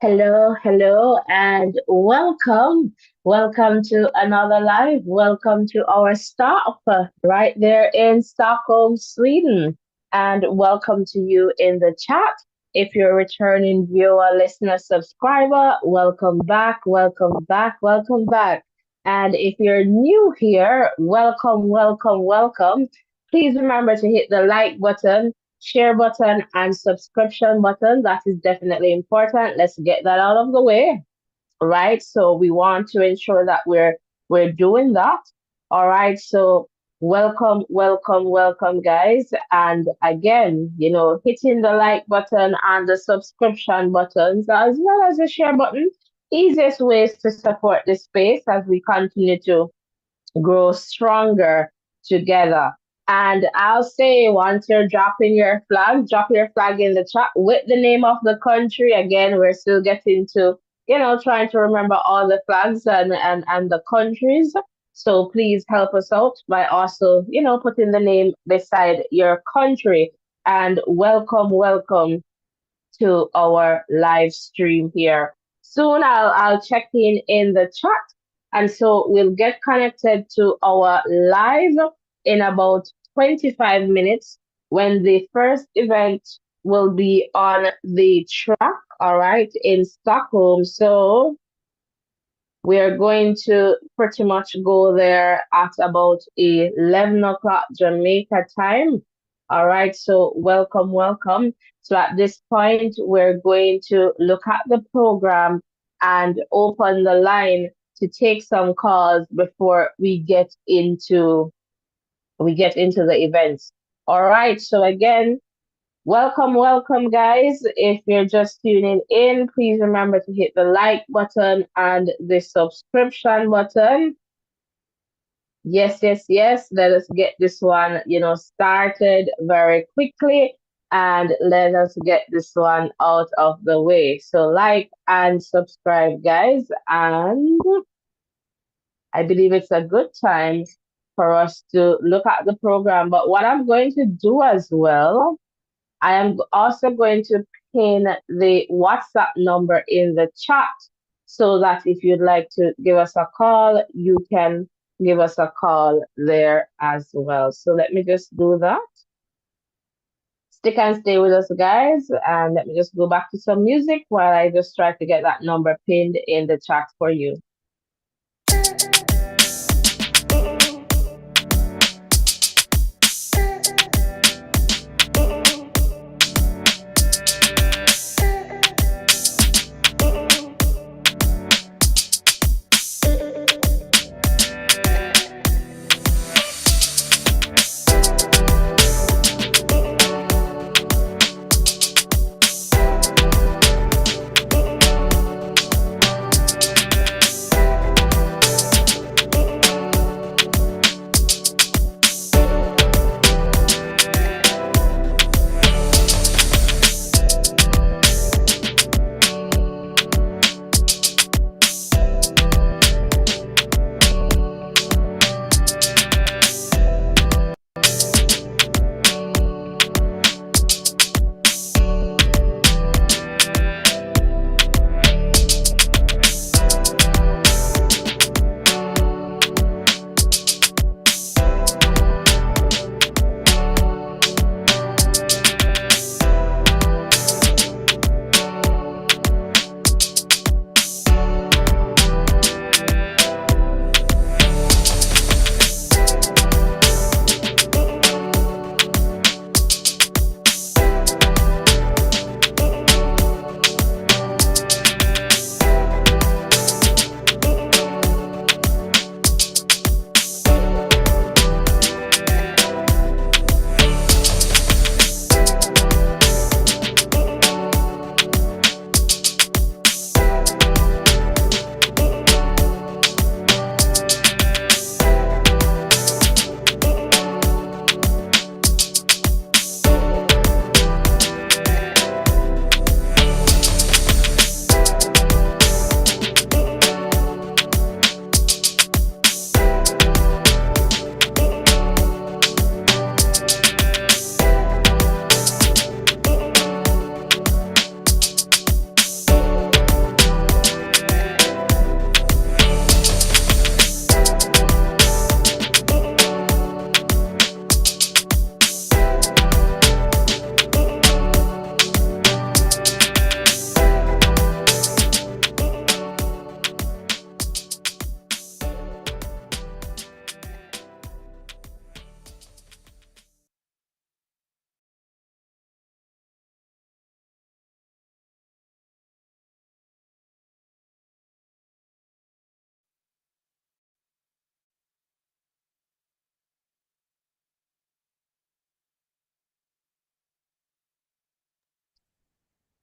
Hello, hello, and welcome. Welcome to another live. Welcome to our stop right there in Stockholm, Sweden. And welcome to you in the chat. If you're a returning viewer, listener, subscriber, welcome back, welcome back, welcome back. And if you're new here, welcome, welcome, welcome. Please remember to hit the like button, share button, and subscription button. That is definitely important. Let's get that out of the way, right? So we want to ensure that we're doing that. All right. So welcome, welcome, welcome, guys. And again, hitting the like button and the subscription buttons as well as the share button. Easiest ways to support this space as we continue to grow stronger together. And I'll say once you're dropping your flag, drop your flag in the chat with the name of the country. Again, we're still getting to, trying to remember all the flags and the countries. So please help us out by also, putting the name beside your country. And welcome, welcome to our live stream here. Soon I'll check in the chat, and so we'll get connected to our live in about 25 minutes when the first event will be on the track, all right, in Stockholm. So we're going to pretty much go there at about 11 o'clock Jamaica time. All right, so welcome, welcome. So at this point, we're going to look at the program and open the line to take some calls before we get into the events. All right, so again, welcome, welcome, guys. If you're just tuning in, please remember to hit the like button and the subscription button. Yes, yes, yes. Let us get this one, started very quickly and let us get this one out of the way. So like and subscribe, guys. And I believe it's a good time for us to look at the program. But what I'm going to do as well, I am also going to pin the WhatsApp number in the chat so that if you'd like to give us a call, you can give us a call there as well. So let me just do that. Stick and stay with us, guys. And let me just go back to some music while I just try to get that number pinned in the chat for you.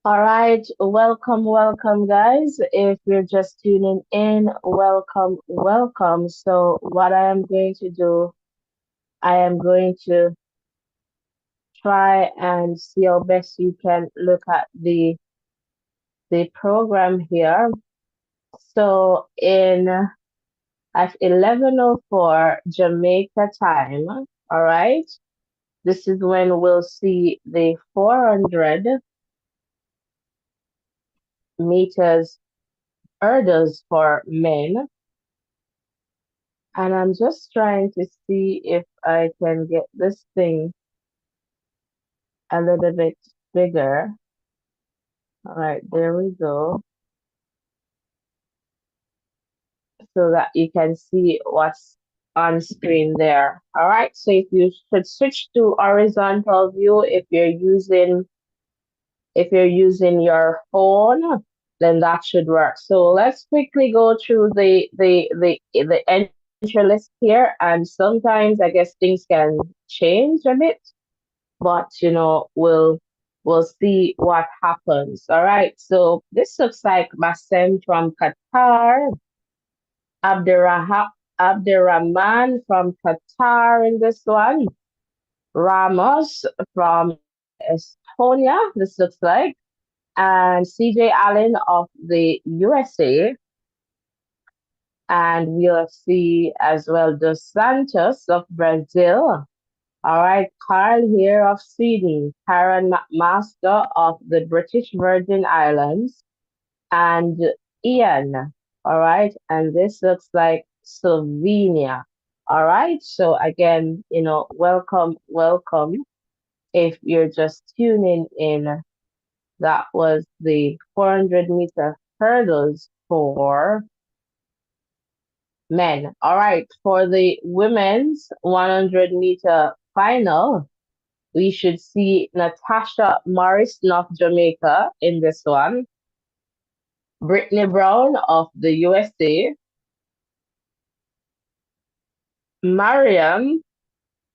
All right, welcome, welcome, guys. If you're just tuning in, welcome, welcome. So, what I am going to do, I am going to try and see how best you can look at the program here. So, in at 11:04 Jamaica time, all right, this is when we'll see the 400 meters hurdles for men. And I'm just trying to see if I can get this thing a little bit bigger. All right, there we go. So that you can see what's on screen there. All right, so if you should switch to horizontal view if you're using your phone, then that should work. So let's quickly go through the entry list here, and sometimes I guess things can change a bit, but we'll see what happens. All right. So this looks like Bassem from Qatar, Abderrahman from Qatar in this one, Ramos from Estonia. This looks like, and CJ Allen of the USA. And we'll see as well Dos Santos of Brazil. All right, Carl here of Sweden, Karen McMaster of the British Virgin Islands, and Ian. All right, and this looks like Slovenia. All right, so again, welcome, welcome. If you're just tuning in, that was the 400-meter hurdles for men. All right, for the women's 100-meter final, we should see Natasha Morrison of Jamaica in this one, Brittany Brown of the USA, Mariam,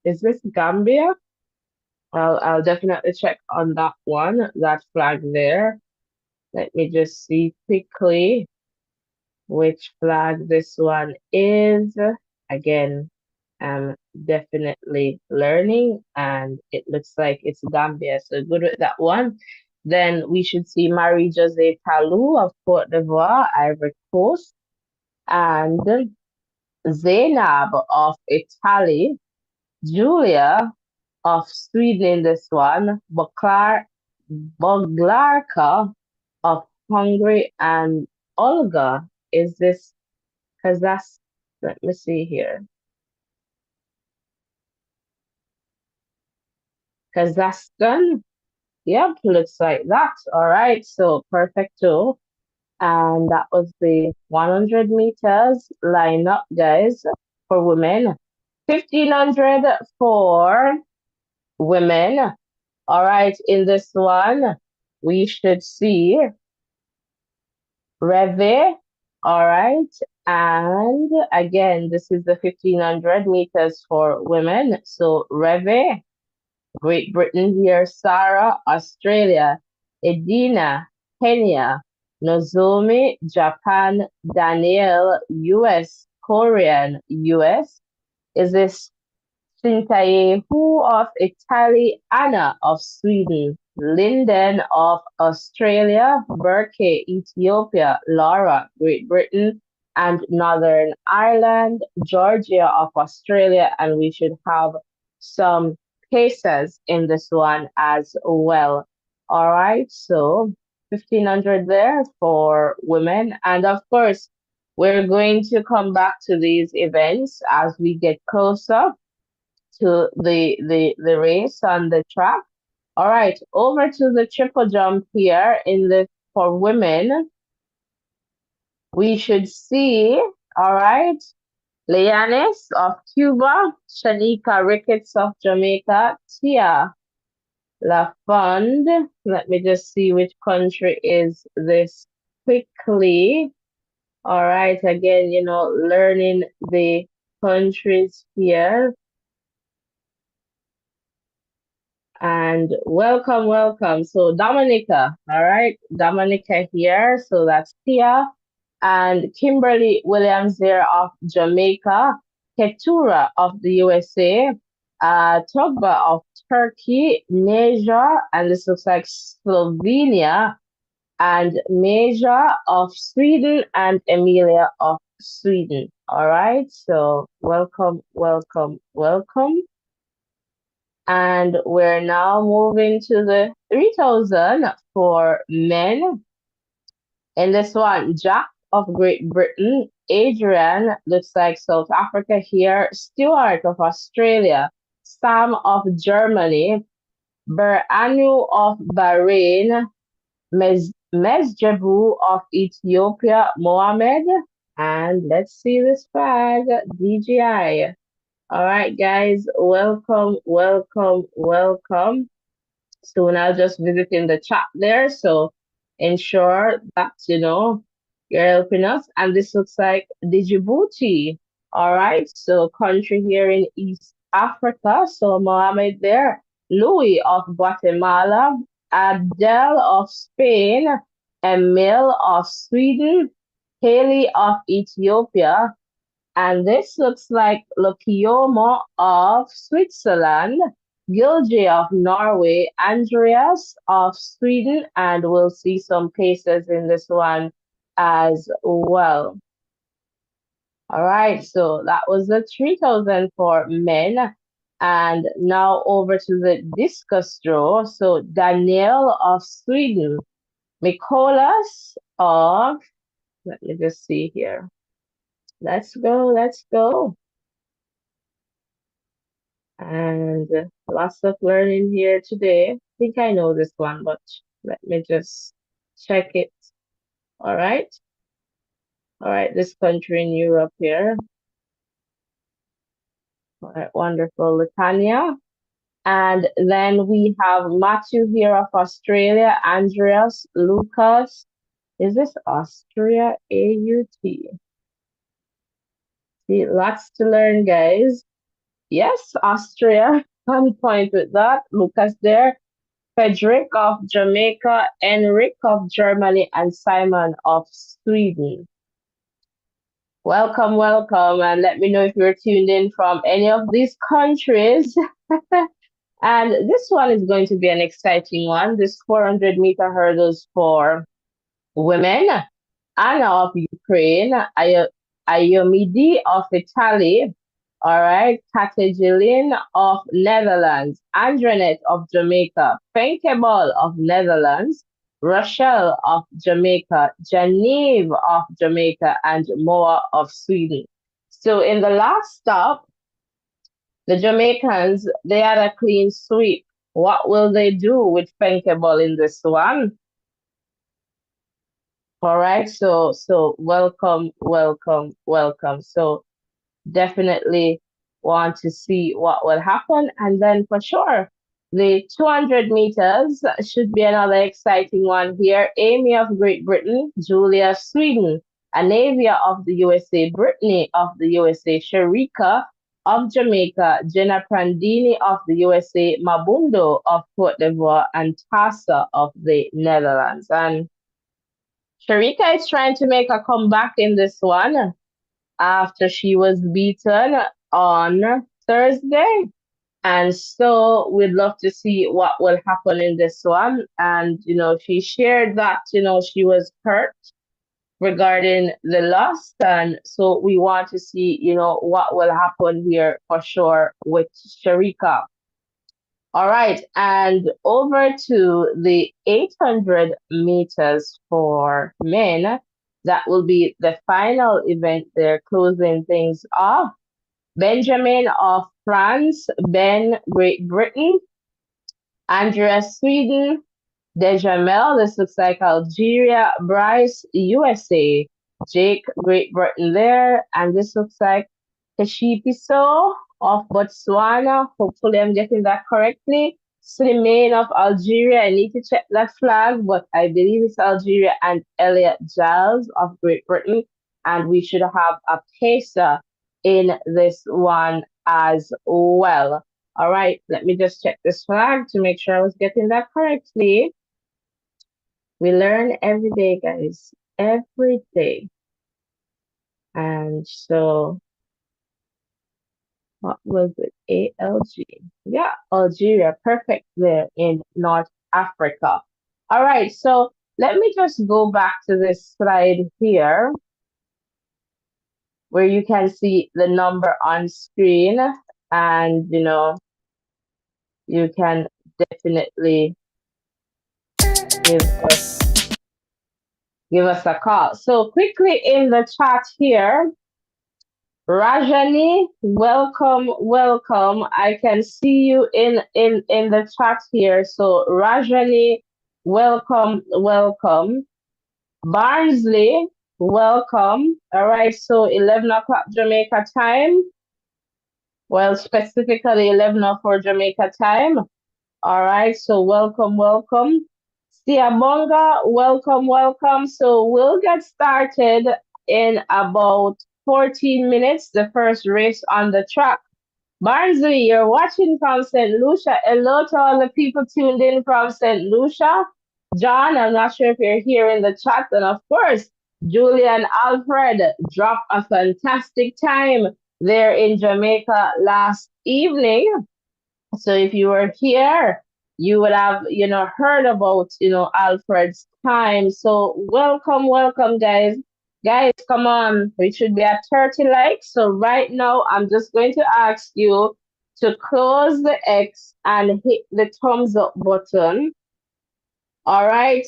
is this Gambia? I'll definitely check on that one, that flag there. Let me just see quickly which flag this one is. Again, I'm definitely learning, and it looks like it's Gambia. So good with that one. Then we should see Marie Jose Talou of Cote d'Ivoire, Ivory Coast, and Zainab of Italy, Julia of Sweden in this one, Boglarka of Hungary, and Olga. Is this Kazakh? Let me see here. Kazakhstan. Yep, looks like that. All right, so perfecto. And that was the 100 meters lineup, guys, for women. 1500 for women. All right, in this one, we should see Reve. All right, and again, this is the 1500 meters for women. So Reve, Great Britain here, Sarah, Australia, Edina, Kenya, Nozomi, Japan, Danielle, US, Korean, US. Is this Sintayehu of Italy, Anna of Sweden, Linden of Australia, Burke, Ethiopia, Laura, Great Britain, and Northern Ireland, Georgia of Australia, and we should have some cases in this one as well. All right, so 1500 there for women. And of course, we're going to come back to these events as we get closer to the race on the track. All right, over to the triple jump here in the for women. We should see, all right, Leanis of Cuba, Shanika Ricketts of Jamaica, Tia LaFond. Let me just see which country is this quickly. All right, again, learning the countries here. And welcome, welcome. So Dominica, all right, Dominica here. So that's Tia and Kimberly Williams there of Jamaica, Ketura of the USA, Togba of Turkey, Neja, and this looks like Slovenia, and Meja of Sweden, and Emilia of Sweden. All right, so welcome, welcome, welcome. And we're now moving to the 3000 for men. In this one, Jack of Great Britain, Adrian looks like South Africa here, Stuart of Australia, Sam of Germany, Beranu of Bahrain, Mesjebu of Ethiopia, Mohammed, and let's see this flag, DGI. All right, guys, welcome, welcome, welcome. So now just visiting the chat there. So ensure that, you're helping us. And this looks like Djibouti. All right. So country here in East Africa. So Mohammed there. Louis of Guatemala. Adele of Spain. Emil of Sweden. Haley of Ethiopia. And this looks like Lokiomo of Switzerland, Gilje of Norway, Andreas of Sweden, and we'll see some cases in this one as well. All right, so that was the 3000 for men. And now over to the discus throw. So Daniel of Sweden, Mikolas of, let me just see here. Let's go, let's go. And lots of learning here today. I think I know this one, but let me just check it. All right. All right, this country in Europe here. All right, wonderful, Latania. And then we have Matthew here of Australia, Andreas, Lucas. Is this Austria? AUT. See, lots to learn, guys. Yes, Austria. On point with that. Lucas there. Frederick of Jamaica, Enric of Germany, and Simon of Sweden. Welcome, welcome, and let me know if you're tuned in from any of these countries. And this one is going to be an exciting one. This 400-meter hurdles for women. Anna of Ukraine, Ayomidi of Italy, all right, Katejelin of Netherlands, Andrenet of Jamaica, Fenkebal of Netherlands, Rochelle of Jamaica, Genevieve of Jamaica, and Moa of Sweden. So in the last stop, the Jamaicans, they had a clean sweep. What will they do with Fenkebal in this one? All right, so welcome, welcome, welcome. So definitely want to see what will happen. And then for sure, the 200 meters should be another exciting one here. Amy of Great Britain, Julia of Sweden, Anavia of the USA, Brittany of the USA, Sharika of Jamaica, Jenna Prandini of the USA, Mabundo of Cote d'Ivoire, and Tassa of the Netherlands. And Sharika is trying to make a comeback in this one after she was beaten on Thursday. And so we'd love to see what will happen in this one. And, she shared that, she was hurt regarding the loss. And so we want to see, what will happen here for sure with Sharika. All right, and over to the 800 meters for men. That will be the final event there, closing things off. Benjamin of France, Ben, Great Britain, Andrea, Sweden, Dejamel, this looks like Algeria, Bryce, USA, Jake, Great Britain there, and this looks like Tashipiso of Botswana. Hopefully I'm getting that correctly. Slimane of Algeria. I need to check that flag, but I believe it's Algeria, and Elliot Giles of Great Britain. And we should have a pacer in this one as well. All right, let me just check this flag to make sure I was getting that correctly. We learn every day, guys, every day. And so, what was it? ALG. Yeah, Algeria, perfect there in North Africa. All right, so let me just go back to this slide here where you can see the number on screen and you can definitely give us a call. So quickly in the chat here, Rajani, welcome, welcome. I can see you in the chat here. So Rajani, welcome, welcome. Barnsley, welcome. All right, so 11 o'clock Jamaica time. Well, specifically 11:04 Jamaica time. All right, so welcome, welcome. Siabonga, welcome, welcome. So we'll get started in about 14 minutes, the first race on the track. Barnsley, you're watching from St. Lucia. Hello to all the people tuned in from St. Lucia. John, I'm not sure if you're here in the chat. And of course, Julia and Alfred dropped a fantastic time there in Jamaica last evening. So if you were here, you would have, heard about, Alfred's time. So welcome, welcome, guys. Guys, come on. We should be at 30 likes. So right now, I'm just going to ask you to close the X and hit the thumbs up button. All right,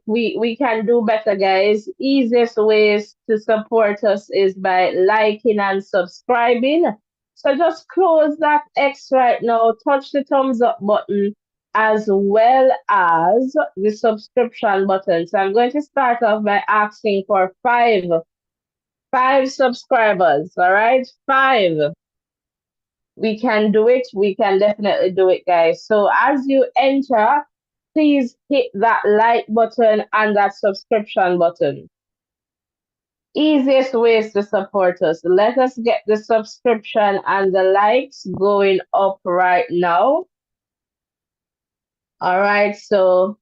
we can do better, guys. Easiest ways to support us is by liking and subscribing. So just close that X right now, touch the thumbs up button as well as the subscription button. So I'm going to start off by asking for five subscribers. All right, five. We can do it. We can definitely do it, guys. So as you enter, please hit that like button and that subscription button. Easiest ways to support us. Let us get the subscription and the likes going up right now. All right, so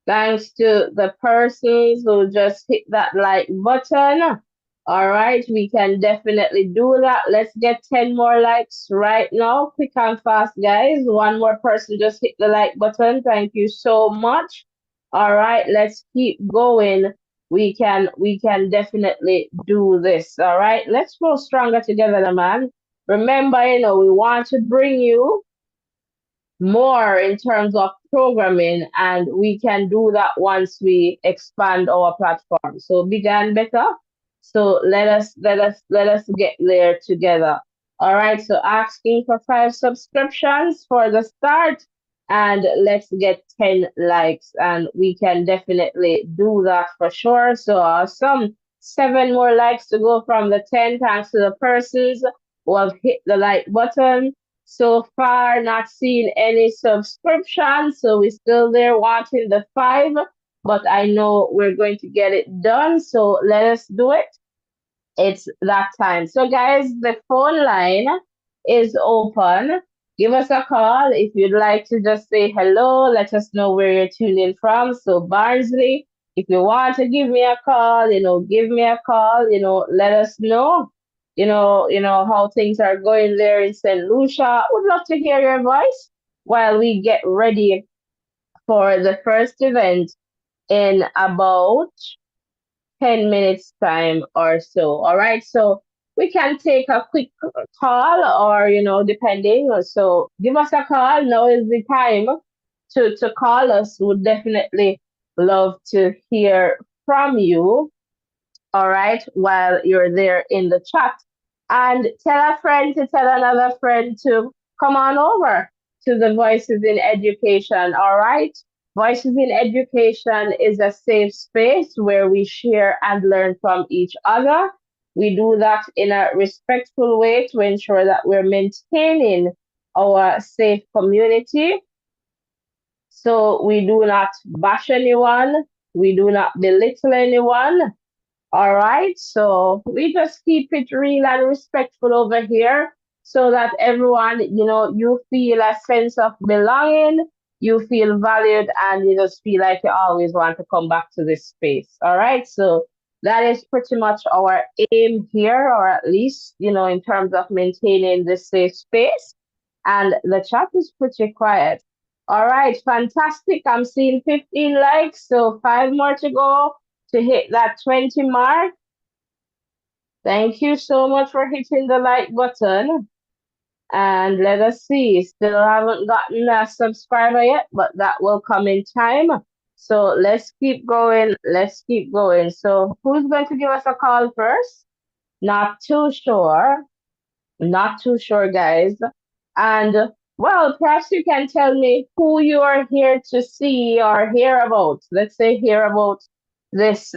thanks to the persons who just hit that like button. All right, we can definitely do that. Let's get 10 more likes right now. Quick and fast, guys. One more person just hit the like button. Thank you so much. All right, let's keep going. We can definitely do this. All right, let's grow stronger together, man. Remember, we want to bring you more in terms of programming, and we can do that once we expand our platform. So bigger and better. So let us get there together. All right, so asking for 5 subscriptions for the start, and let's get 10 likes, and we can definitely do that for sure. So some 7 more likes to go from the 10, thanks to the persons who have hit the like button. So far, not seeing any subscriptions, so we're still there wanting the 5, but I know we're going to get it done. So let us do it. It's that time. So, guys, the phone line is open. Give us a call if you'd like to just say hello. Let us know where you're tuning from. So, Barnsley, if you want to give me a call, give me a call. Let us know. How things are going there in St. Lucia. Would love to hear your voice while we get ready for the first event in about 10 minutes time or so. All right. So we can take a quick call or, depending. So give us a call. Now is the time to call us. Would definitely love to hear from you. All right. While you're there in the chat, and tell a friend to tell another friend to come on over to the Voices in Education. All right. Voices in Education is a safe space where we share and learn from each other. We do that in a respectful way to ensure that we're maintaining our safe community. So we do not bash anyone, we do not belittle anyone. All right, so we just keep it real and respectful over here. so that everyone, you feel a sense of belonging, you feel valued, and you just feel like you always want to come back to this space. All right. So that is pretty much our aim here, or at least, in terms of maintaining this safe space. And the chat is pretty quiet. All right, fantastic. I'm seeing 15 likes, so 5 more to go to hit that 20 mark. Thank you so much for hitting the like button. And let us see, still haven't gotten a subscriber yet, but that will come in time. So let's keep going. Let's keep going. So who's going to give us a call first? Not too sure. Not too sure, guys. And well, perhaps you can tell me who you are here to see or hear about. Let's say hear about this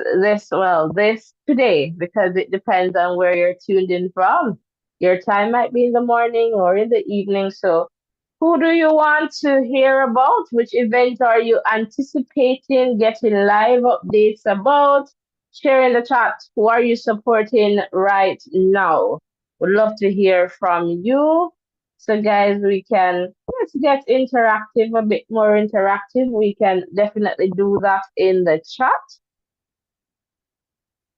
today, because it depends on where you're tuned in from. Your time might be in the morning or in the evening. So who do you want to hear about? Which event are you anticipating getting live updates about? Share in the chat. Who are you supporting right now? Would love to hear from you. So, guys, let's get interactive, a bit more interactive. We can definitely do that in the chat.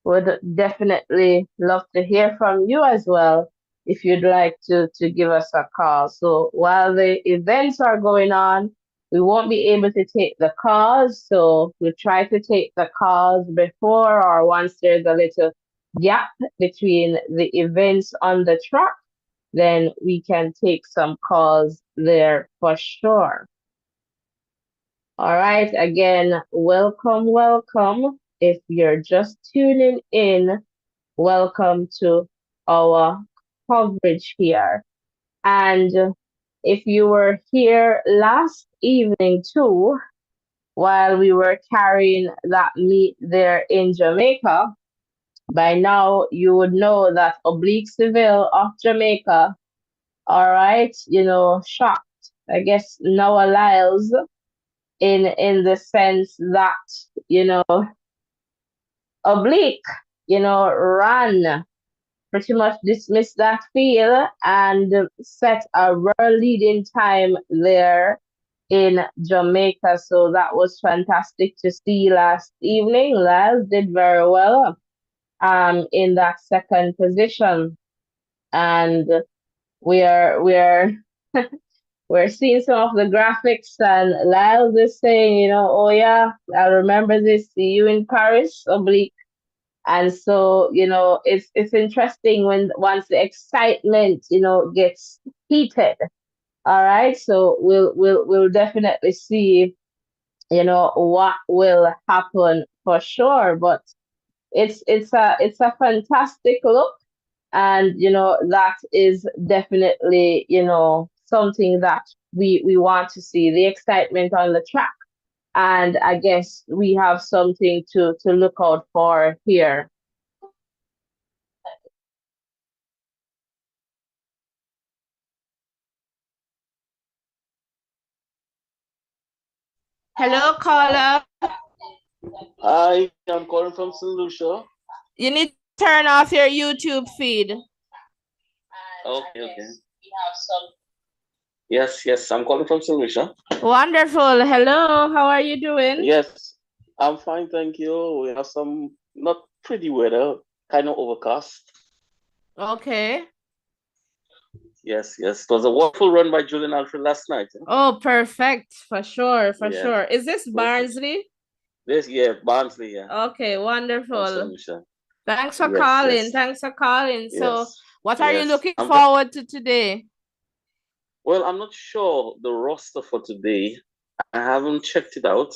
Would definitely love to hear from you as well if you'd like to give us a call. So while the events are going on, we won't be able to take the calls. So we'll try to take the calls before or once there's a little gap between the events on the track, then we can take some calls there for sure. All right, again, welcome, welcome. If you're just tuning in, welcome to our coverage here. And if you were here last evening too, while we were carrying that meet there in Jamaica, by now you would know that Oblique Seville of Jamaica, all right, shocked, I guess, Noah Lyles in the sense that, you know, Oblique, ran, pretty much dismissed that field and set a world leading time there in Jamaica. So that was fantastic to see last evening. Laz did very well in that second position. And we are we're seeing some of the graphics, and Lyle is saying, oh yeah, I remember this, see you in Paris, Oblique. And so, it's interesting when once the excitement, gets heated. All right. So we'll definitely see, what will happen for sure. But it's a fantastic look. And that is definitely, something that we want to see, the excitement on the track. And I guess we have something to look out for here. Hello, caller. Hi, I'm calling from St. Lucia. You need to turn off your YouTube feed. Okay. Yes, I'm calling from St. Lucia. Wonderful. Hello, how are you doing? Yes, I'm fine, thank you. We have some not pretty weather, kind of overcast. Okay. Yes. It was a wonderful run by Julian Alfred last night. Oh, perfect. For sure, for Yeah, sure. Is this perfect. Barnsley? Barnsley, yeah. Okay, From St. wonderful. Lucia. Thanks for Yes, calling. Thanks for calling. So, yes, what are you yes. looking forward to today? Well, I'm not sure the roster for today. I haven't checked it out.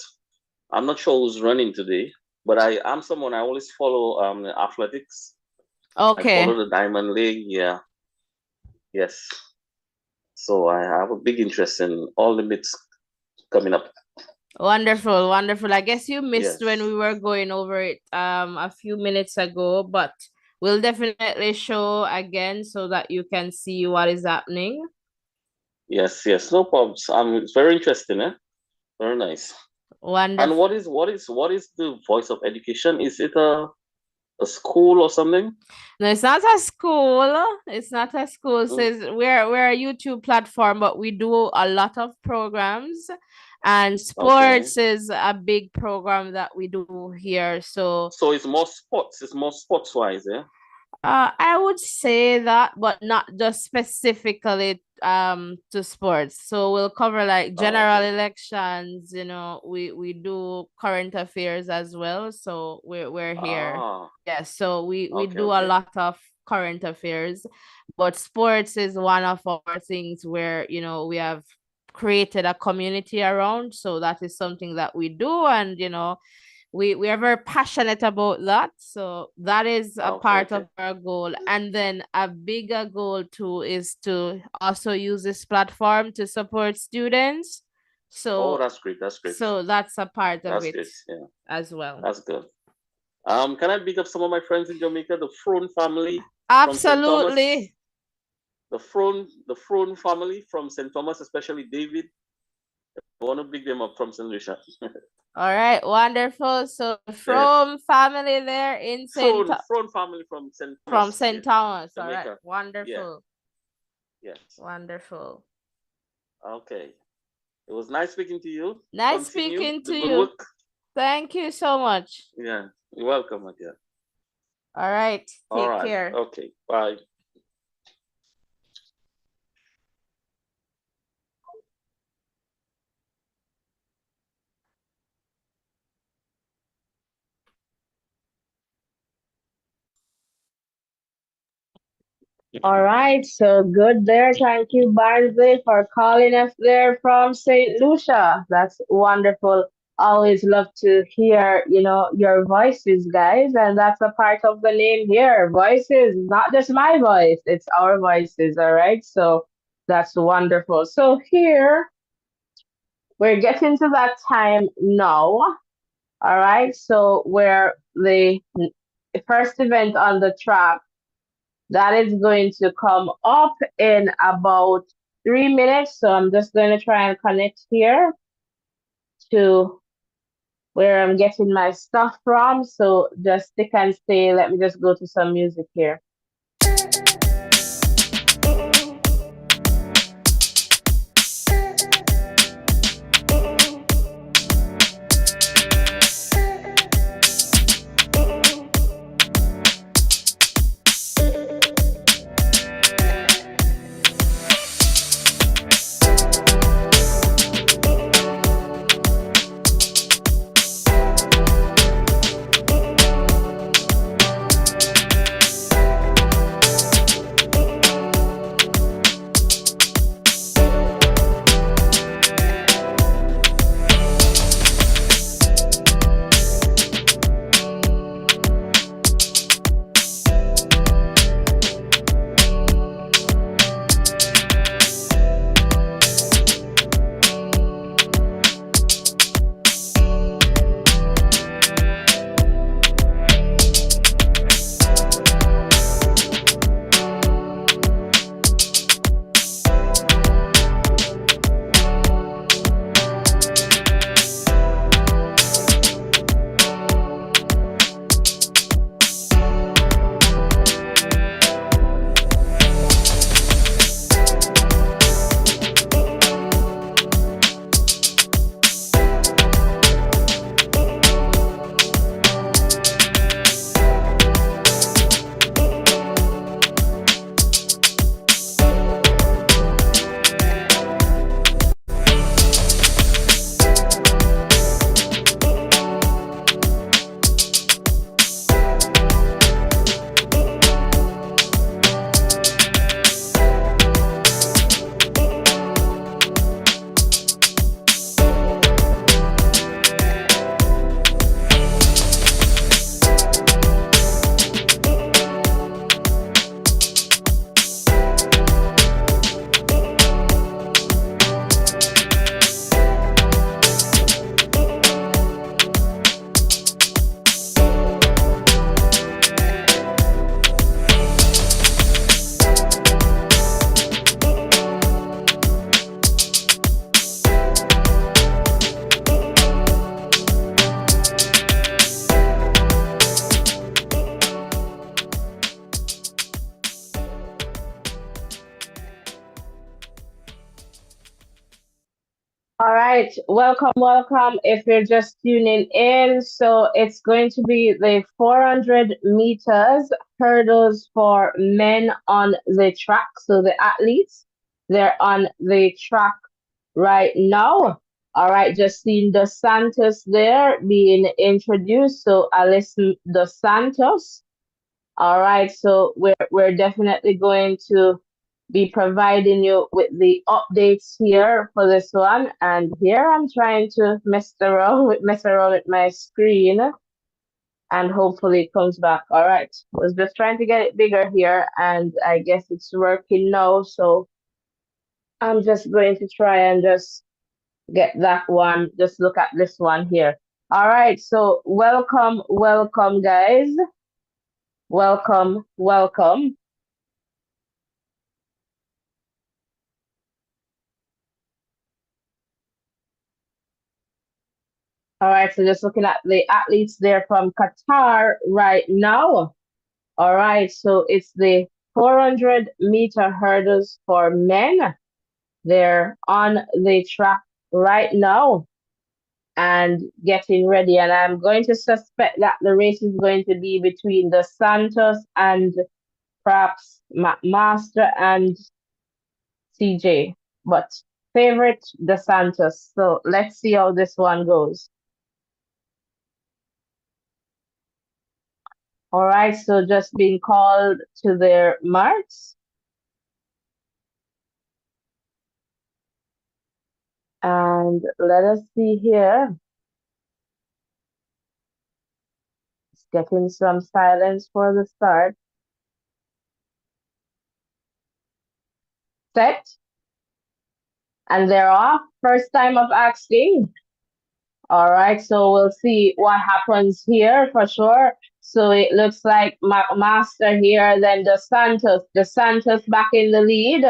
I'm not sure who's running today, but I'm someone I always follow athletics. I Okay. follow the Diamond League, yeah. Yes. So I have a big interest in all the meets coming up. Wonderful, wonderful. I guess you missed Yes. when we were going over it a few minutes ago, but we'll definitely show again so that you can see what is happening. Yes, no problems. It's very interesting, eh? Very nice. Wonderful. And what is the voice of education? Is it a a school or something? No, it's not a school. It's not a school. Mm, Says we're a YouTube platform, but we do a lot of programs, and okay. sports is a big program that we do here. So So it's more sports. It's more sports wise, yeah. I would say that, but not just specifically to sports. So we'll cover like Oh, general okay. elections, we do current affairs as well. So we're here. Ah, Yes, so we okay, do a okay. lot of current affairs, but sports is one of our things where, we have created a community around. So that is something that we do, and we are very passionate about that, so that is a Okay, part of okay. our goal. And then a bigger goal too is to also use this platform to support students, Oh, so that's great. That's great. that's a part of That's it great. Yeah, as well. that's good. Can I pick up some of my friends in Jamaica, the Frone family from St. Thomas? Absolutely. The Frone family from St. Thomas, especially David. I want to big them up from St. Lucia. All right, wonderful. So Yeah. from family there in Frone family from St. from Thomas. St. Yeah. Thomas. All right, Jamaica. Yeah. wonderful. Yes. Wonderful. Okay. It was nice speaking to you. Nice Continue speaking the to good you. work. Thank you so much. Yeah. You're welcome, my dear. All right. All Take right. care. Okay. Bye. All right, so good there. Thank you, Barnsley, for calling us there from St. Lucia. That's wonderful. Always love to hear, your voices, guys. And that's a part of the name here. Voices, not just my voice, it's our voices. All right, so that's wonderful. So here we're getting to that time now. All right, so where the first event on the track that is going to come up in about 3 minutes. So I'm just going to try and connect here to where I'm getting my stuff from. So just stick and stay. Let me just go to some music here. right, welcome, welcome. If you're just tuning in, so it's going to be the 400 meters hurdles for men on the track. So the athletes, they're on the track right now. All right, just seeing Dos Santos there being introduced. So Alison Dos Santos. All right, so we're definitely going to be providing you with the updates here for this one. And here I'm trying to mess around with my screen, and hopefully it comes back. All right, was just trying to get it bigger here, and I guess it's working now. So I'm just going to try and just get that one. Just look at this one here. All right, so welcome, welcome, guys. Welcome, welcome. All right, so just looking at the athletes there from Qatar right now. All right, so it's the 400-meter hurdles for men. They're on the track right now and getting ready. And I'm going to suspect that the race is going to be between the Santos and perhaps Master and CJ. But favorite, the Santos. So let's see how this one goes. All right, so just being called to their marks. And let us see here. It's getting some silence for the start. Set. And they're off. First time of asking. All right, so we'll see what happens here for sure. So it looks like Master here, then the Santos. The Santos back in the lead.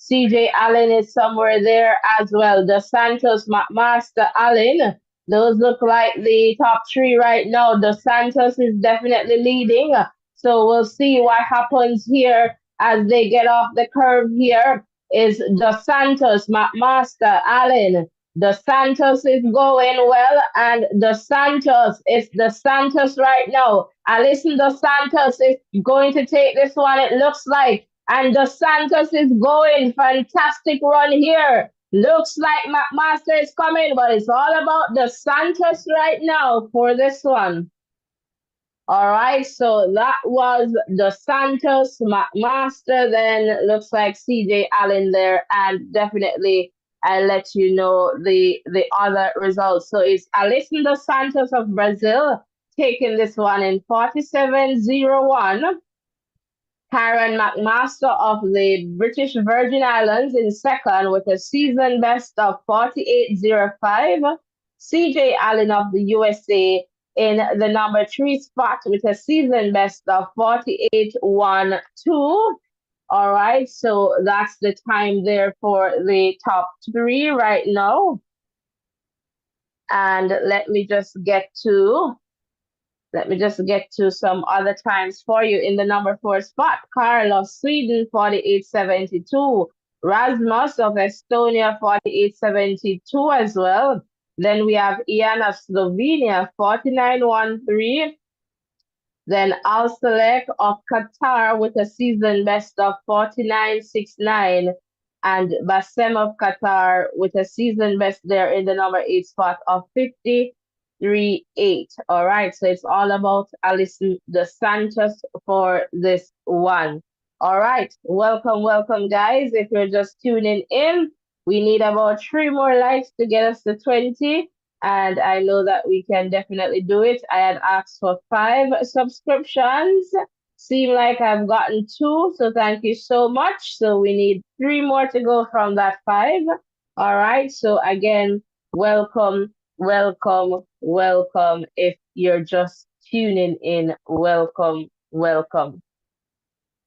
CJ Allen is somewhere there as well. The Santos, Master Allen. Those look like the top three right now. The Santos is definitely leading. So we'll see what happens here as they get off the curve here. Is the Santos, Master Allen. The Santos is going well, and the Santos is the Santos right now. Alison the Santos is going to take this one, it looks like. And the Santos is going. Fantastic run here. Looks like McMaster is coming, but it's all about the Santos right now for this one. All right, so that was the Santos Master. Then looks like CJ Allen there, and definitely I'll let you know the other results. So it's Alison dos Santos of Brazil taking this one in 47.01. Karen McMaster of the British Virgin Islands in second with a season best of 48.05. CJ Allen of the USA in the number 3 spot with a season best of 48.12. All right, so that's the time there for the top three right now. And let me just get to some other times for you. In the number 4 spot, Carlos, Sweden, 48.72. Rasmus of Estonia, 48.72 as well. Then we have Ian of Slovenia, 49.13. Then Al-Salek of Qatar with a season best of 49.69. And Bassem of Qatar with a season best there in the number 8 spot of 50.38. All right, so it's all about Alison dos Santos for this one. All right, welcome, welcome, guys. If you're just tuning in, we need about 3 more likes to get us to 20. And I know that we can definitely do it. I had asked for 5 subscriptions. Seem like I've gotten 2, so thank you so much. So we need 3 more to go from that 5. All right, so again, welcome, welcome, welcome. If you're just tuning in, welcome, welcome.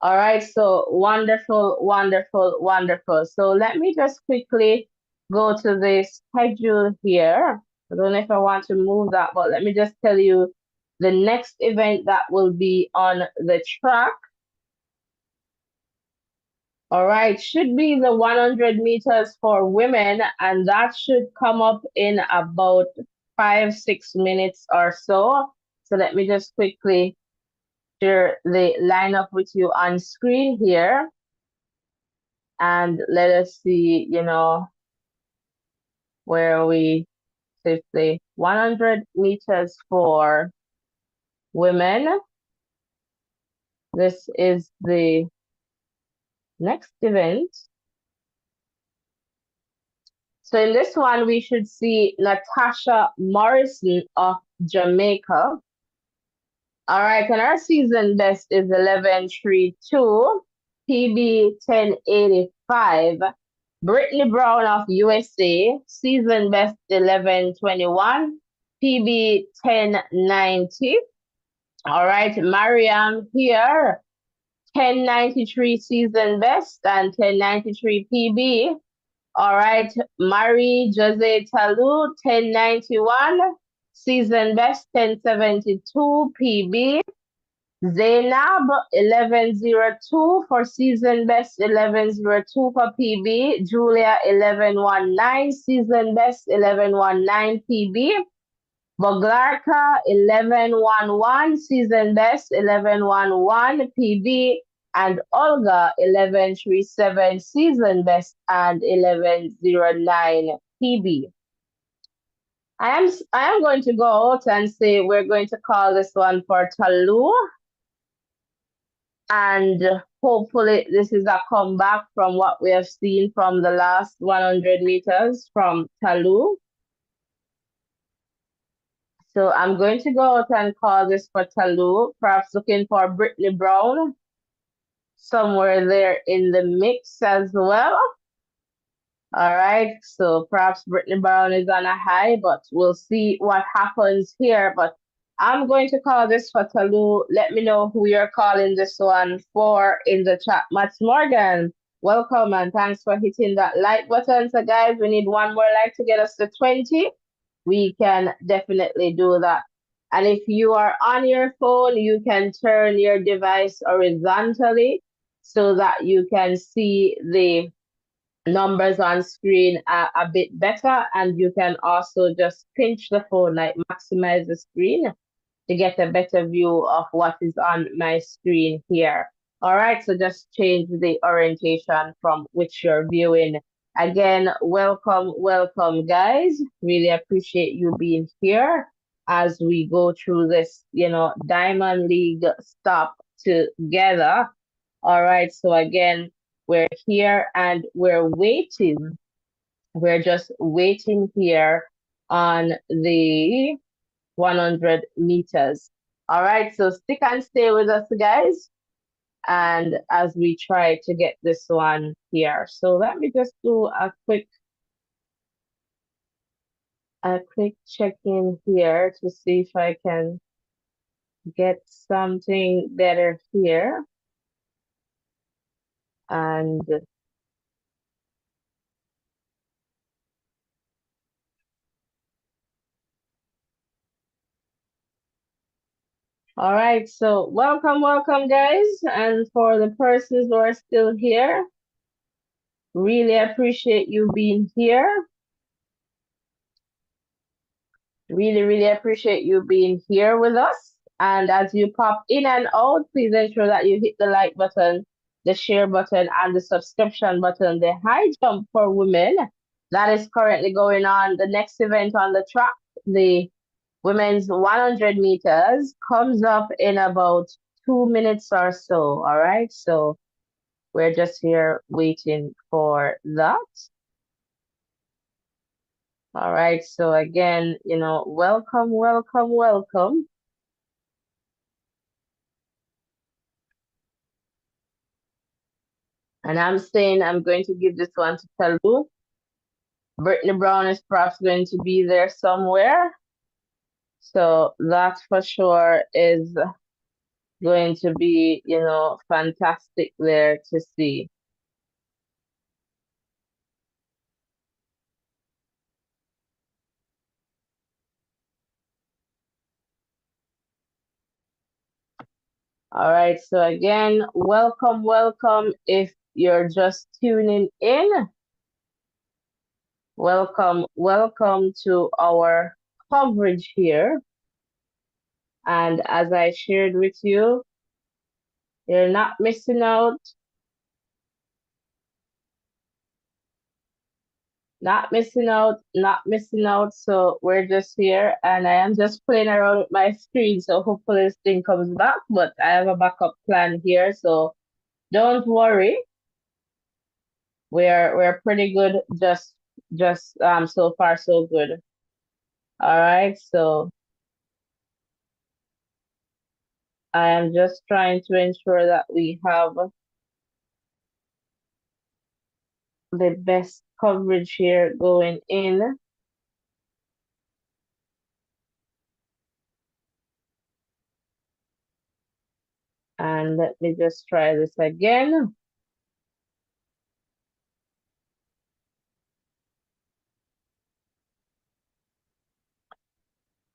All right, so wonderful, wonderful, wonderful. So let me just quickly go to the schedule here. I don't know if I want to move that, but let me just tell you the next event that will be on the track. All right, should be the 100 meters for women, and that should come up in about 5-6 minutes or so. So let me just quickly share the lineup with you on screen here, and let us see, where we safely 100 meters for women. This is the next event. So in this one, we should see Natasha Morrison of Jamaica. All right, and our season best is 11:32, PB 1085. Brittany Brown of USA, season best 11:21, PB 1090. All right, Mariam here, 1093 season best and 1093 PB. All right, Marie Jose Talu, 1091, season best 1072 PB. Zainab, 1102 for season best, 1102 for PB. Julia, 1119, season best, 1119 PB. Boglarka, 1111, season best, 1111 PB. And Olga, 1137, season best, and 1109 PB. I am going to go out and say we're going to call this one for Talu. And hopefully this is a comeback from what we have seen from the last 100 meters from Talu. So I'm going to go out and call this for Talu, perhaps looking for Brittany Brown somewhere there in the mix as well. All right, so perhaps Brittany Brown is on a high, but we'll see what happens here. But I'm going to call this for Talu. Let me know who you're calling this one for in the chat. Mats Morgan, welcome and thanks for hitting that like button. So guys, we need one more like to get us to 20. We can definitely do that. And if you are on your phone, you can turn your device horizontally so that you can see the numbers on screen a bit better, and you can also just pinch the phone, like maximize the screen to get a better view of what is on my screen here. All right, so just change the orientation from which you're viewing. Again, welcome guys. Really appreciate you being here as we go through this, Diamond League stop together. All right, so again, we're here and we're waiting. We're just waiting here on the 100 meters. All right, so stick and stay with us, guys. And as we try to get this one here. So let me just do a quick check in here to see if I can get something better here. And all right, so welcome, guys. And for the persons who are still here, really appreciate you being here. Really appreciate you being here with us. And as you pop in and out, please ensure that you hit the like button, the share button, and the subscription button. The high jump for women that is currently going on. The next event on the track, the women's 100 meters, comes up in about 2 minutes or so. All right, so we're just here waiting for that. All right, so again, welcome. And I'm saying I'm going to give this one to Talu. Brittany Brown is perhaps going to be there somewhere. So that for sure is going to be, fantastic there to see. All right, so again, welcome. If you're just tuning in, welcome to our coverage here. And as I shared with you, you're not missing out, not missing out. So we're just here, and I am just playing around with my screen. So hopefully this thing comes back, but I have a backup plan here. So don't worry. We're pretty good. Just so far so good. All right. So I am just trying to ensure that we have the best coverage here going in. And let me just try this again.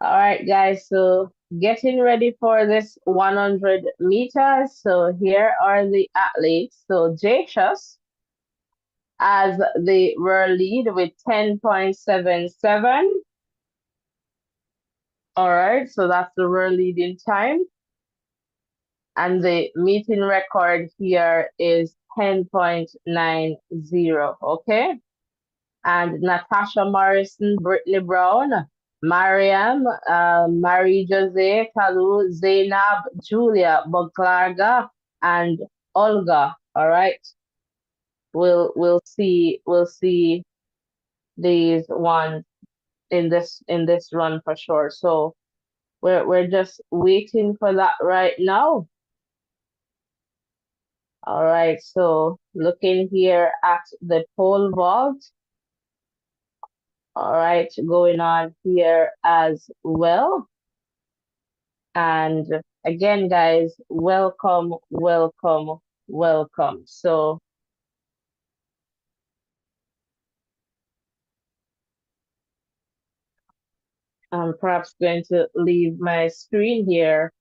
All right, guys. So getting ready for this 100 meters. So here are the athletes. So Jachus as the world lead with 10.77. All right, so that's the world leading time. And the meeting record here is 10.90. Okay. And Natasha Morrison, Brittany Brown, Mariam, Marie Jose, Kalu, Zainab, Julia, Boglarga, and Olga. All right. We'll see these ones in this run for sure. So we're just waiting for that right now. All right, so looking here at the pole vault. All right, going on here as well. And again, guys, welcome, welcome, welcome. So I'm perhaps going to leave my screen here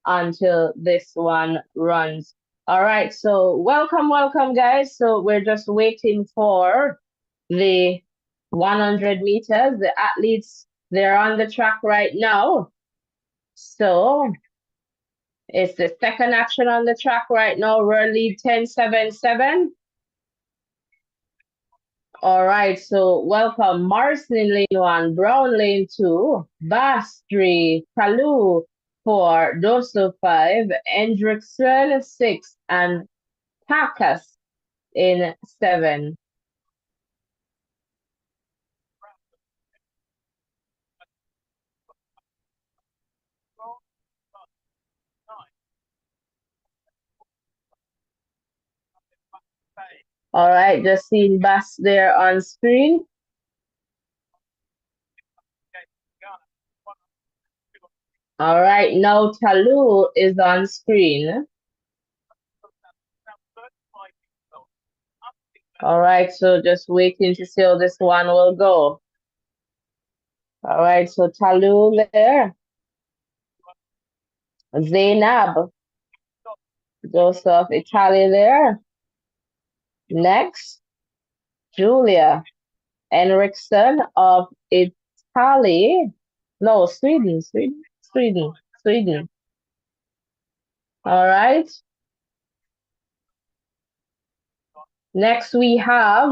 until this one runs. All right, so welcome, guys. So we're just waiting for the 100 meters. The athletes, they're on the track right now. So it's the second action on the track right now. World lead 10.77. All right, so welcome Morrison in lane 1, Brown lane 2, Bass 3, Kalu 4, Doso 5, Hendrickson 6, and Takas in 7. All right, just seeing Bass there on screen. All right, now Talu is on screen. All right, so just waiting to see how this one will go. All right, so Talu there. Zainab, Joseph Italy there. Next, Julia Henriksson of Italy. No, Sweden. All right. Next, we have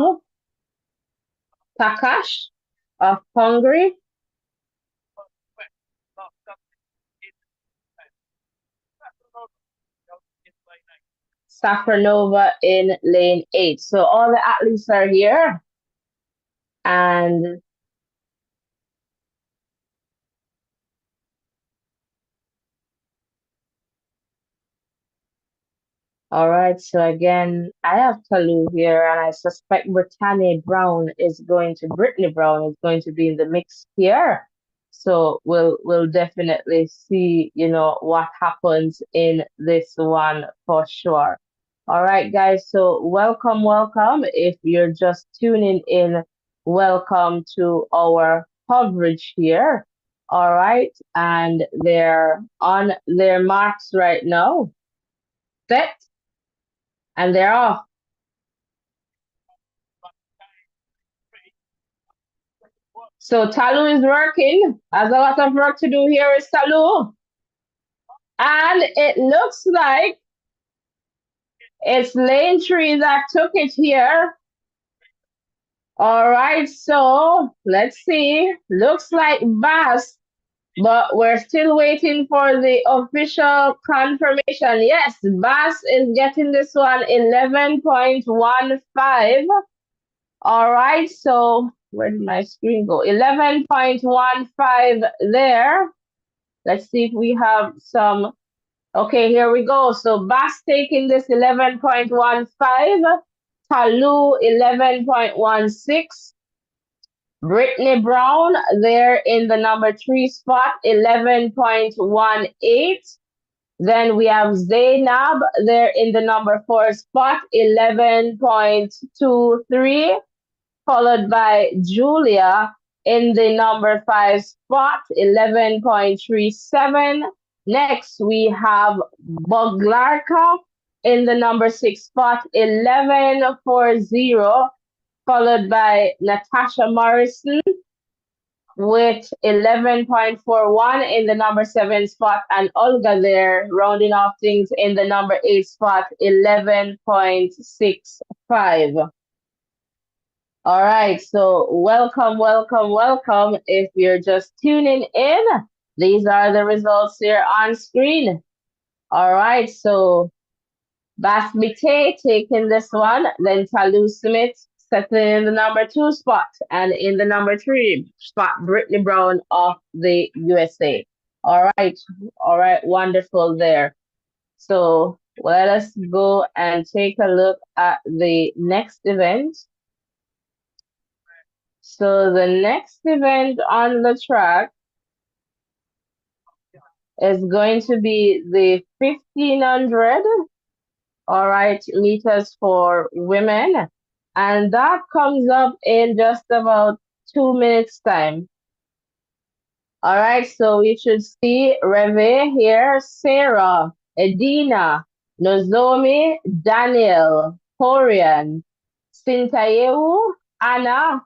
Takash of Hungary. Safranova in lane 8. So all the athletes are here. And all right, so again, I have Kalu here, and I suspect Brittany Brown is going to be in the mix here. So we'll definitely see, what happens in this one for sure. All right, guys, so welcome. If you're just tuning in, welcome to our coverage here. All right, and they're on their marks right now. Set, and they're off. So Talu is working. Has a lot of work to do here is Talu. And it looks like it's lane 3 that took it here. All right, so let's see. Looks like Bass, but we're still waiting for the official confirmation. Yes, Bass is getting this one 11.15. All right, so where did my screen go? 11.15 there. Let's see if we have some. Okay, here we go. So Bass taking this 11.15, Talu 11.16, Brittany Brown there in the number 3 spot, 11.18. Then we have Zainab there in the number 4 spot, 11.23, followed by Julia in the number 5 spot, 11.37. Next, we have Boglarka in the number 6 spot, 11.40, followed by Natasha Morrison with 11.41 in the number 7 spot, and Olga there rounding off things in the number 8 spot, 11.65. All right, so welcome, welcome, welcome. If you're just tuning in, these are the results here on screen. All right, so Basmite taking this one, then Talu Smith settling in the number 2 spot, and in the number 3 spot, Brittany Brown of the USA. All right, wonderful there. So let us go and take a look at the next event. So the next event on the track is going to be the 1500, all right, meters for women. And that comes up in just about 2 minutes time. All right, so we should see Reve here, Sarah, Edina, Nozomi, Daniel, Horian, Sintayewu, Anna,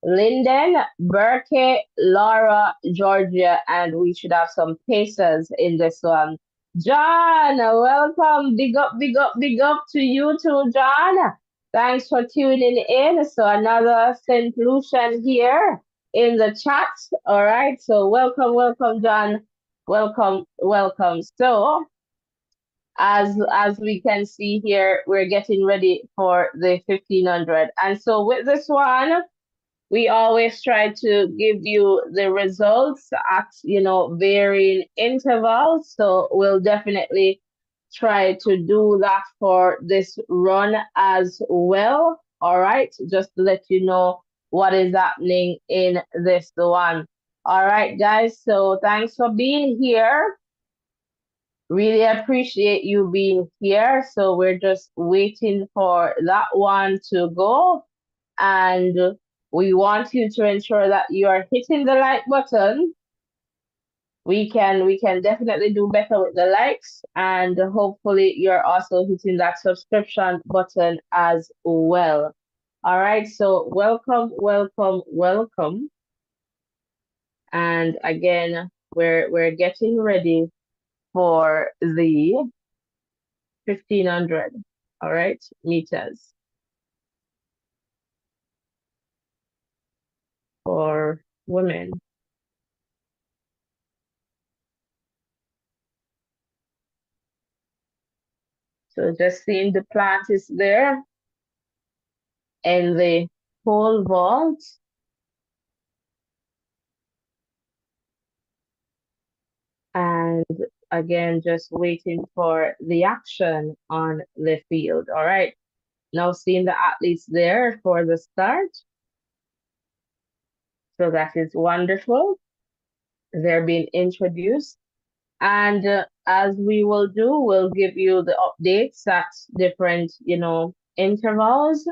Linden, Burke, Laura, Georgia, and we should have some pacers in this one. John, welcome. Big up, big up, big up to you too, John. Thanks for tuning in. So another St. Lucian here in the chat. All right. So welcome, welcome, John. Welcome, welcome. So as we can see here, we're getting ready for the 1500. And so with this one, we always try to give you the results at varying intervals, so we'll definitely try to do that for this run as well. All right, just to let you know what is happening in this one. All right, guys, so thanks for being here. Really appreciate you being here. So we're just waiting for that one to go, and we want you to ensure that you are hitting the like button. We can definitely do better with the likes, and hopefully you're also hitting that subscription button as well. All right, so welcome, welcome, welcome. And again, we're getting ready for the 1500, all right, meters for women. So just seeing the plant is there and the pole vault. And again, just waiting for the action on the field. All right. Now seeing the athletes there for the start. So that is wonderful. They're being introduced. And as we will do, we'll give you the updates at different, intervals.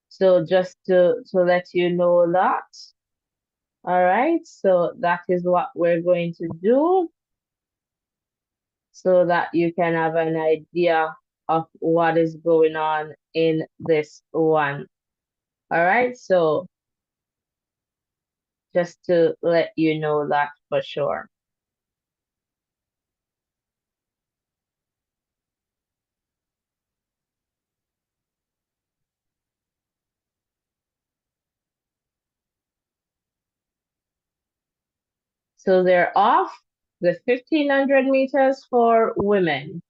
So just to let you know that. All right. So that is what we're going to do, so that you can have an idea of what is going on in this one. All right, so just to let you know that for sure. So they're off the 1500 meters for women.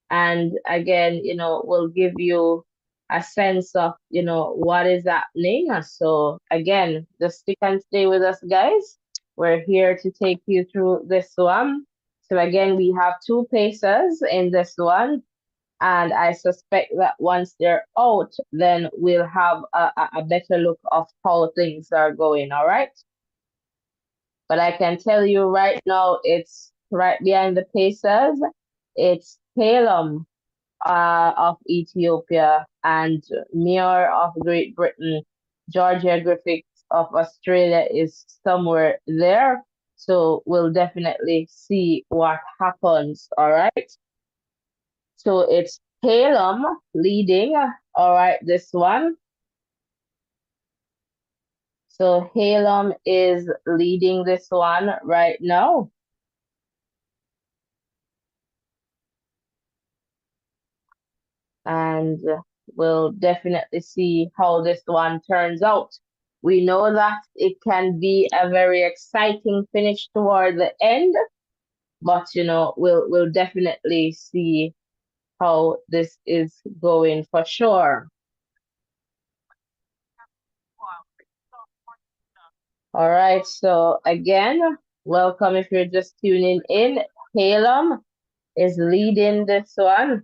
And again, we'll give you a sense of, what is happening. So again, just stick and stay with us, guys. We're here to take you through this one. So again, we have two paces in this one. And I suspect that once they're out, then we'll have a better look of how things are going. All right. But I can tell you right now, it's right behind the Pacers. It's Halem of Ethiopia and Muir of Great Britain. Georgia Griffiths of Australia is somewhere there. So we'll definitely see what happens. All right. So it's Halem leading. All right, this one. So Halem is leading this one right now. And we'll definitely see how this one turns out. We know that it can be a very exciting finish toward the end, but we'll definitely see how this is going for sure. All right, so again, welcome if you're just tuning in. Halem is leading this one.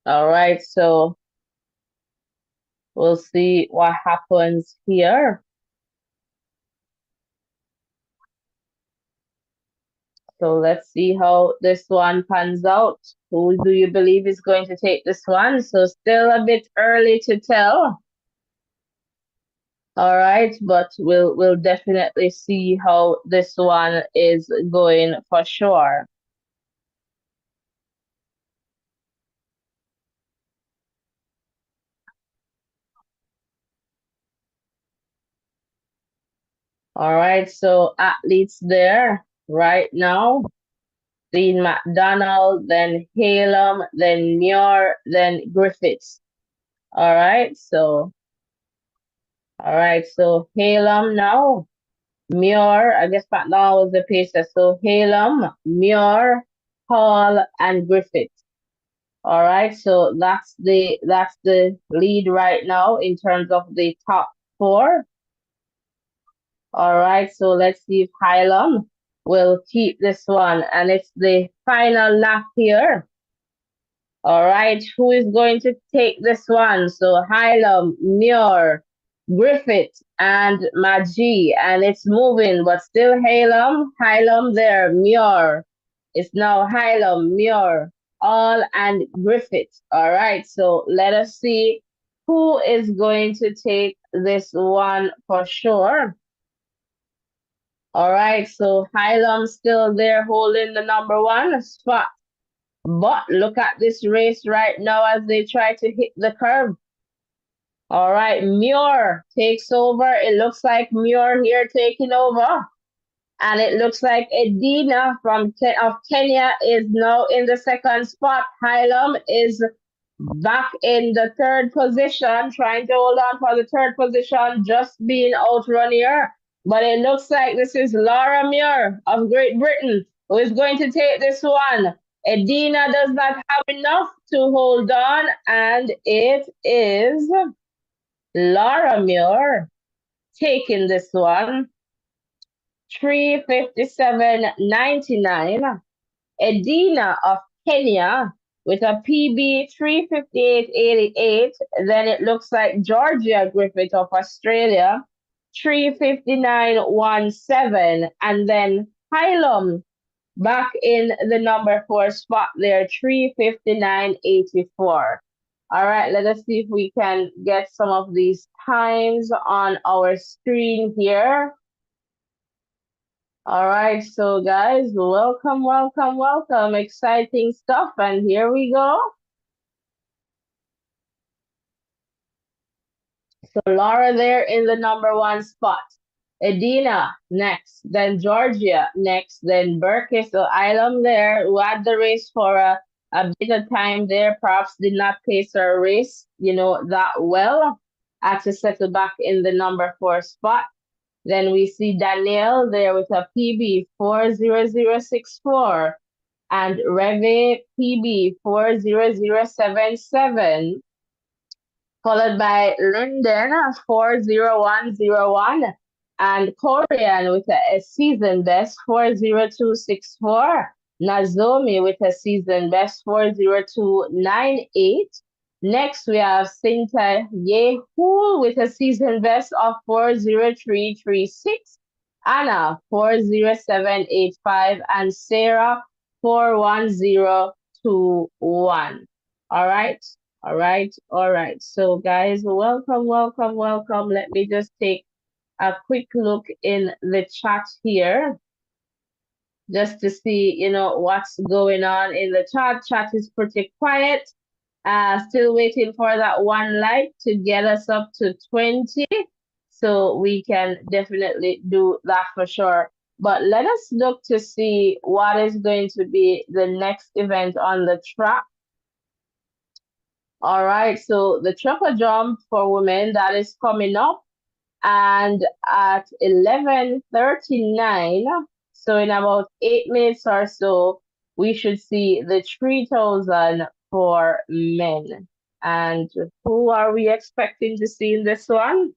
All right, so we'll see what happens here. So let's see how this one pans out. Who do you believe is going to take this one? So still a bit early to tell. All right, but we'll definitely see how this one is going for sure. All right, so athletes there right now. Dean McDonald, then Halem, then Muir, then Griffiths. All right, so Halem now. Muir, I guess McDonald was the pacer. So Halem, Muir, Hall, and Griffith. All right, so that's the lead right now in terms of the top four. All right, so let's see if Halem will keep this one, and it's the final lap here. All right, who is going to take this one? So Hylam, Muir, Griffith, and Maji, and it's moving, but still Hylam there, Muir. It's now Hylam, Muir, all and Griffith. All right, so let us see who is going to take this one for sure. All right, so Hylam still there holding the number one spot. But look at this race right now as they try to hit the curve. All right, Muir takes over. It looks like Muir here taking over. And it looks like Edina of Kenya is now in the second spot. Hylam is back in the third position, trying to hold on for the third position, just being outrun here. But it looks like this is Laura Muir of Great Britain who is going to take this one. Edina does not have enough to hold on, and it is Laura Muir taking this one. 3:57.99. Edina of Kenya with a PB 3:58.88. Then it looks like Georgia Griffith of Australia 3:59.17. And then Hylam back in the number four spot there 3:59.84. All right, let us see if we can get some of these times on our screen here. All right, so guys, welcome, welcome, welcome. Exciting stuff. And here we go. So Laura there in the number one spot. Edina next, then Georgia next, then Berkey. So Ilam there, who had the race for a bit of time there, perhaps did not pace her race, that well. Had to settle back in the number four spot. Then we see Danielle there with a PB 40064 and Reve PB 40077, followed by London 40101 and Korean with a season best 40264, Nazomi with a season best 40298. Next, we have Sinta Yehu with a season best of 40336, Anna 40785, and Sarah 41021. All right. All right, all right. So, guys, welcome, welcome, welcome. Let me just take a quick look in the chat here just to see, what's going on in the chat. Chat is pretty quiet. Still waiting for that one like to get us up to 20. So we can definitely do that for sure. But let us look to see what is going to be the next event on the track. All right, so the triple jump for women that is coming up, and at 11:39, so in about 8 minutes or so, we should see the 3,000 for men. And who are we expecting to see in this one?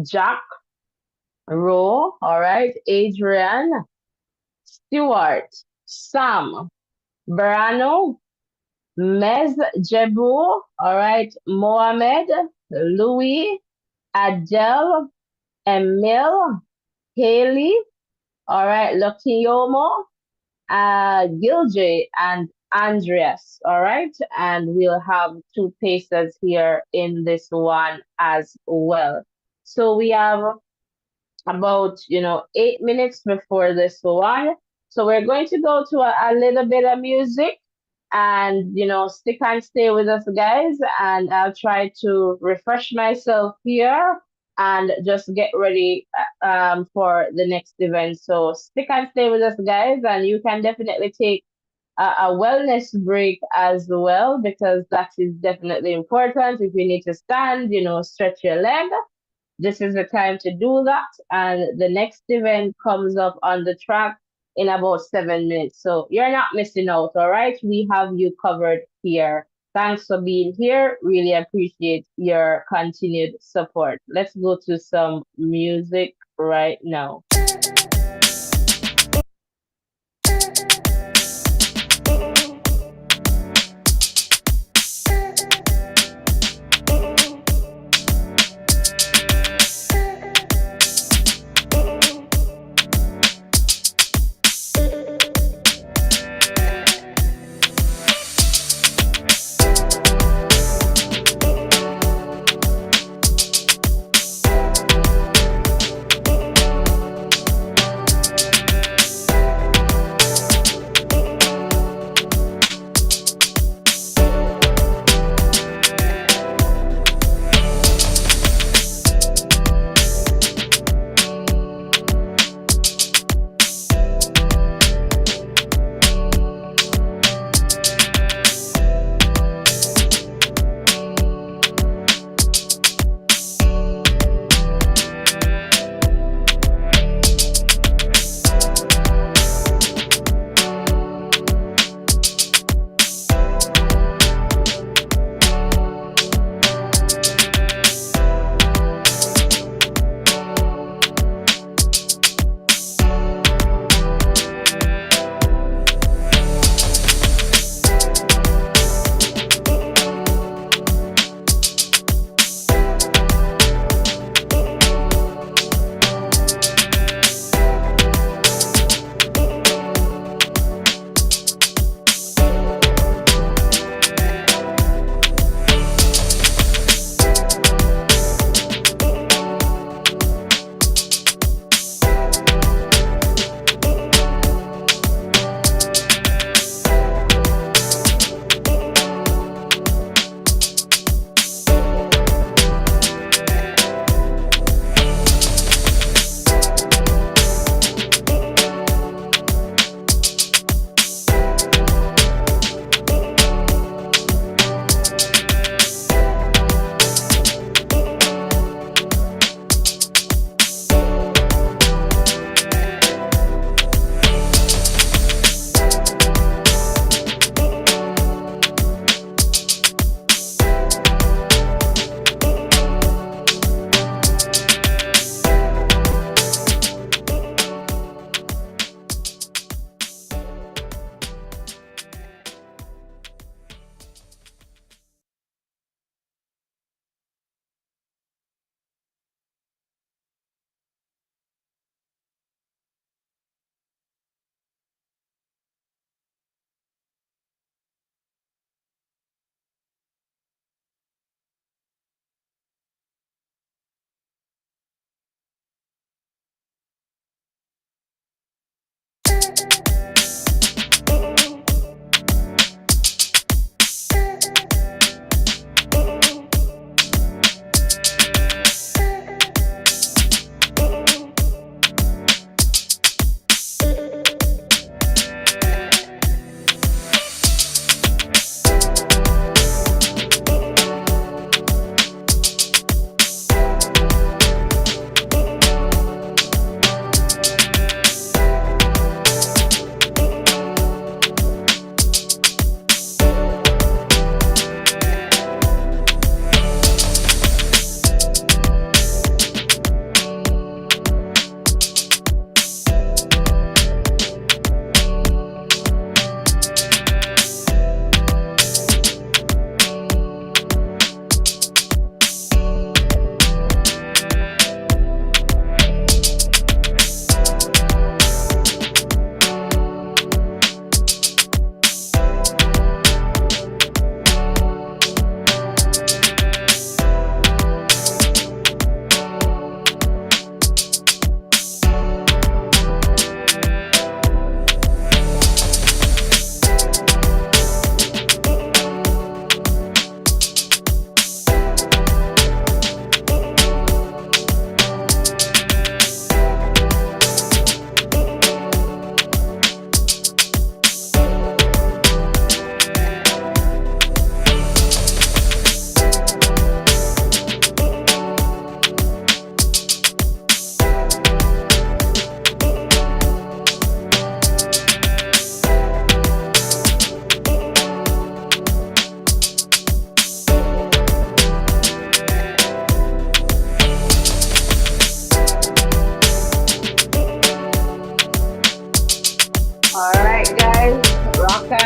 Jack, Rowe, all right, Adrian, Stewart, Sam, Brano, Mez Jebu, all right, Mohamed, Louis, Adele, Emil, Haley, all right, Lokiyomo, Gilje, and Andreas, all right, and we'll have two pacers here in this one as well. So we have about 8 minutes before this one. So we're going to go to a little bit of music and stick and stay with us, guys, and I'll try to refresh myself here and just get ready for the next event. So stick and stay with us, guys, and you can definitely take a wellness break as well, because that is definitely important. If you need to stand, stretch your leg, this is the time to do that. And the next event comes up on the track in about 7 minutes. So you're not missing out, all right? We have you covered here. Thanks for being here. Really appreciate your continued support. Let's go to some music right now.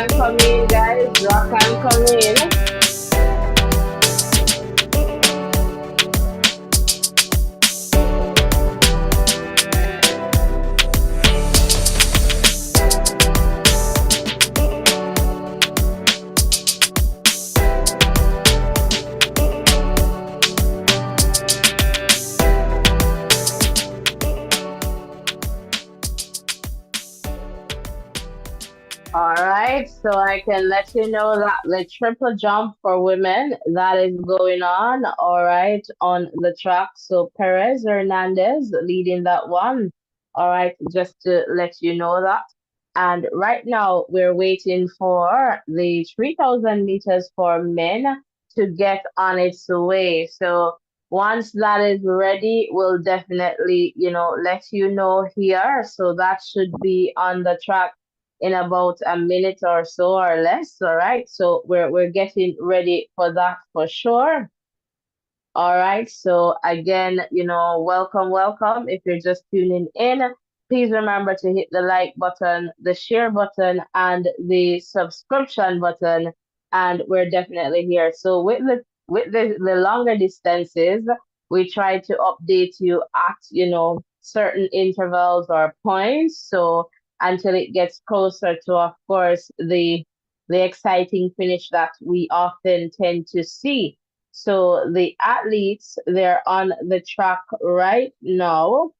and come in, guys. Rock and come in. All right, so I can let you know that the triple jump for women that is going on, all right, on the track. So Perez Hernandez leading that one. All right, just to let you know that. And right now we're waiting for the 3,000 meters for men to get on its way. So once that is ready, we'll definitely, let you know here. So that should be on the track in about a minute or so or less. All right. So we're getting ready for that for sure. All right. So again, welcome, welcome. If you're just tuning in, please remember to hit the like button, the share button, and the subscription button. And we're definitely here. So with the longer distances, we try to update you at, certain intervals or points. So until it gets closer to, of course, the exciting finish that we often tend to see. So the athletes, they're on the track right now,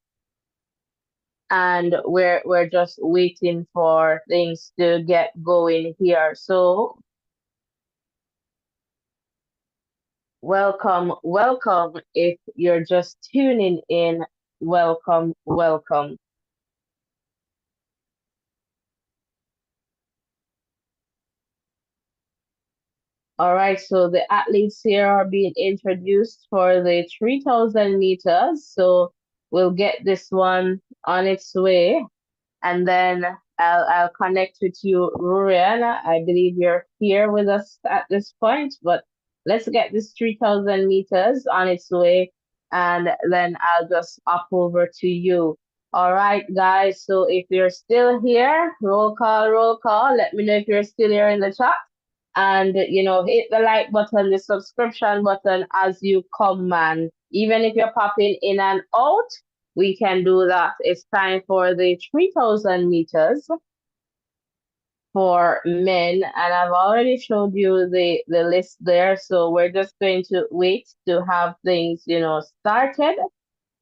and we're just waiting for things to get going here. So welcome, welcome. If you're just tuning in, welcome, welcome. All right, so the athletes here are being introduced for the 3,000 meters. So we'll get this one on its way, and then I'll connect with you, Ruriana. I believe you're here with us at this point, but let's get this 3,000 meters on its way, and then I'll just up over to you. All right, guys. So if you're still here, roll call, roll call. Let me know if you're still here in the chat. And hit the like button, the subscription button as you come, man. Even if you're popping in and out, we can do that. It's time for the 3,000 meters for men, and I've already showed you the list there. So we're just going to wait to have things, started,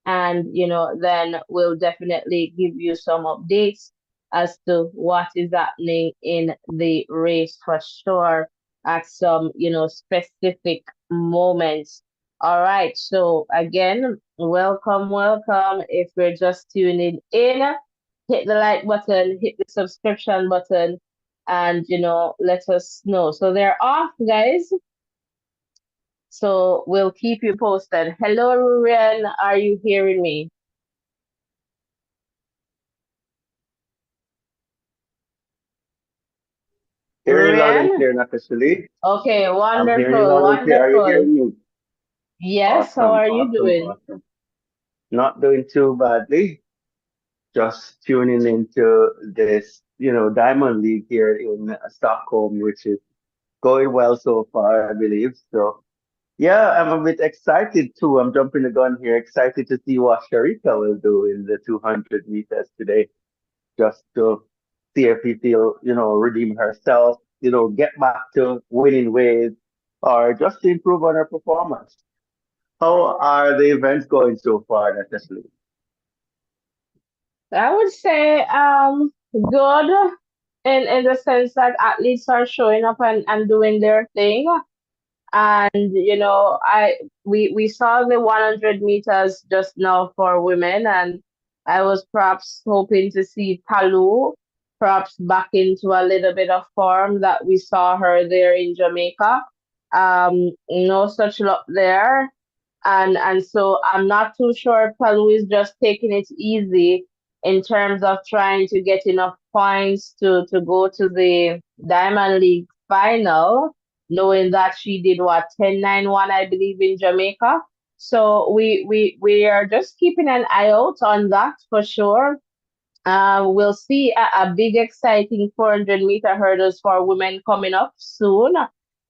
and then we'll definitely give you some updates as to what is happening in the race for sure at some specific moments. All right, so again, welcome, welcome. If we're just tuning in, hit the like button, hit the subscription button, and let us know. So they're off, guys. So we'll keep you posted. Hello, Ruren. Are you hearing me? Hearing loud and Ruren? clear, not officially. Okay, I'm hearing wonderful, loud and clear. Are you wonderful. hearing me? Yes, how Awesome, are you awesome, doing? awesome. Not doing too badly. Just tuning into this, Diamond League here in Stockholm, which is going well so far, I believe. So, yeah, I'm a bit excited too. I'm jumping the gun here. Excited to see what Sharika will do in the 200 meters today. Just to see if he redeem herself, get back to winning ways, or just to improve on her performance. How are the events going so far, necessarily? I would say good in the sense that athletes are showing up and doing their thing. And we saw the 100 meters just now for women, and I was perhaps hoping to see Palu perhaps back into a little bit of form that we saw her there in Jamaica. No such luck there, and so I'm not too sure if Palu is just taking it easy in terms of trying to get enough points to go to the Diamond League final, knowing that she did what 10-9-1, I believe, in Jamaica. So we are just keeping an eye out on that for sure. We'll see a big, exciting 400-meter hurdles for women coming up soon.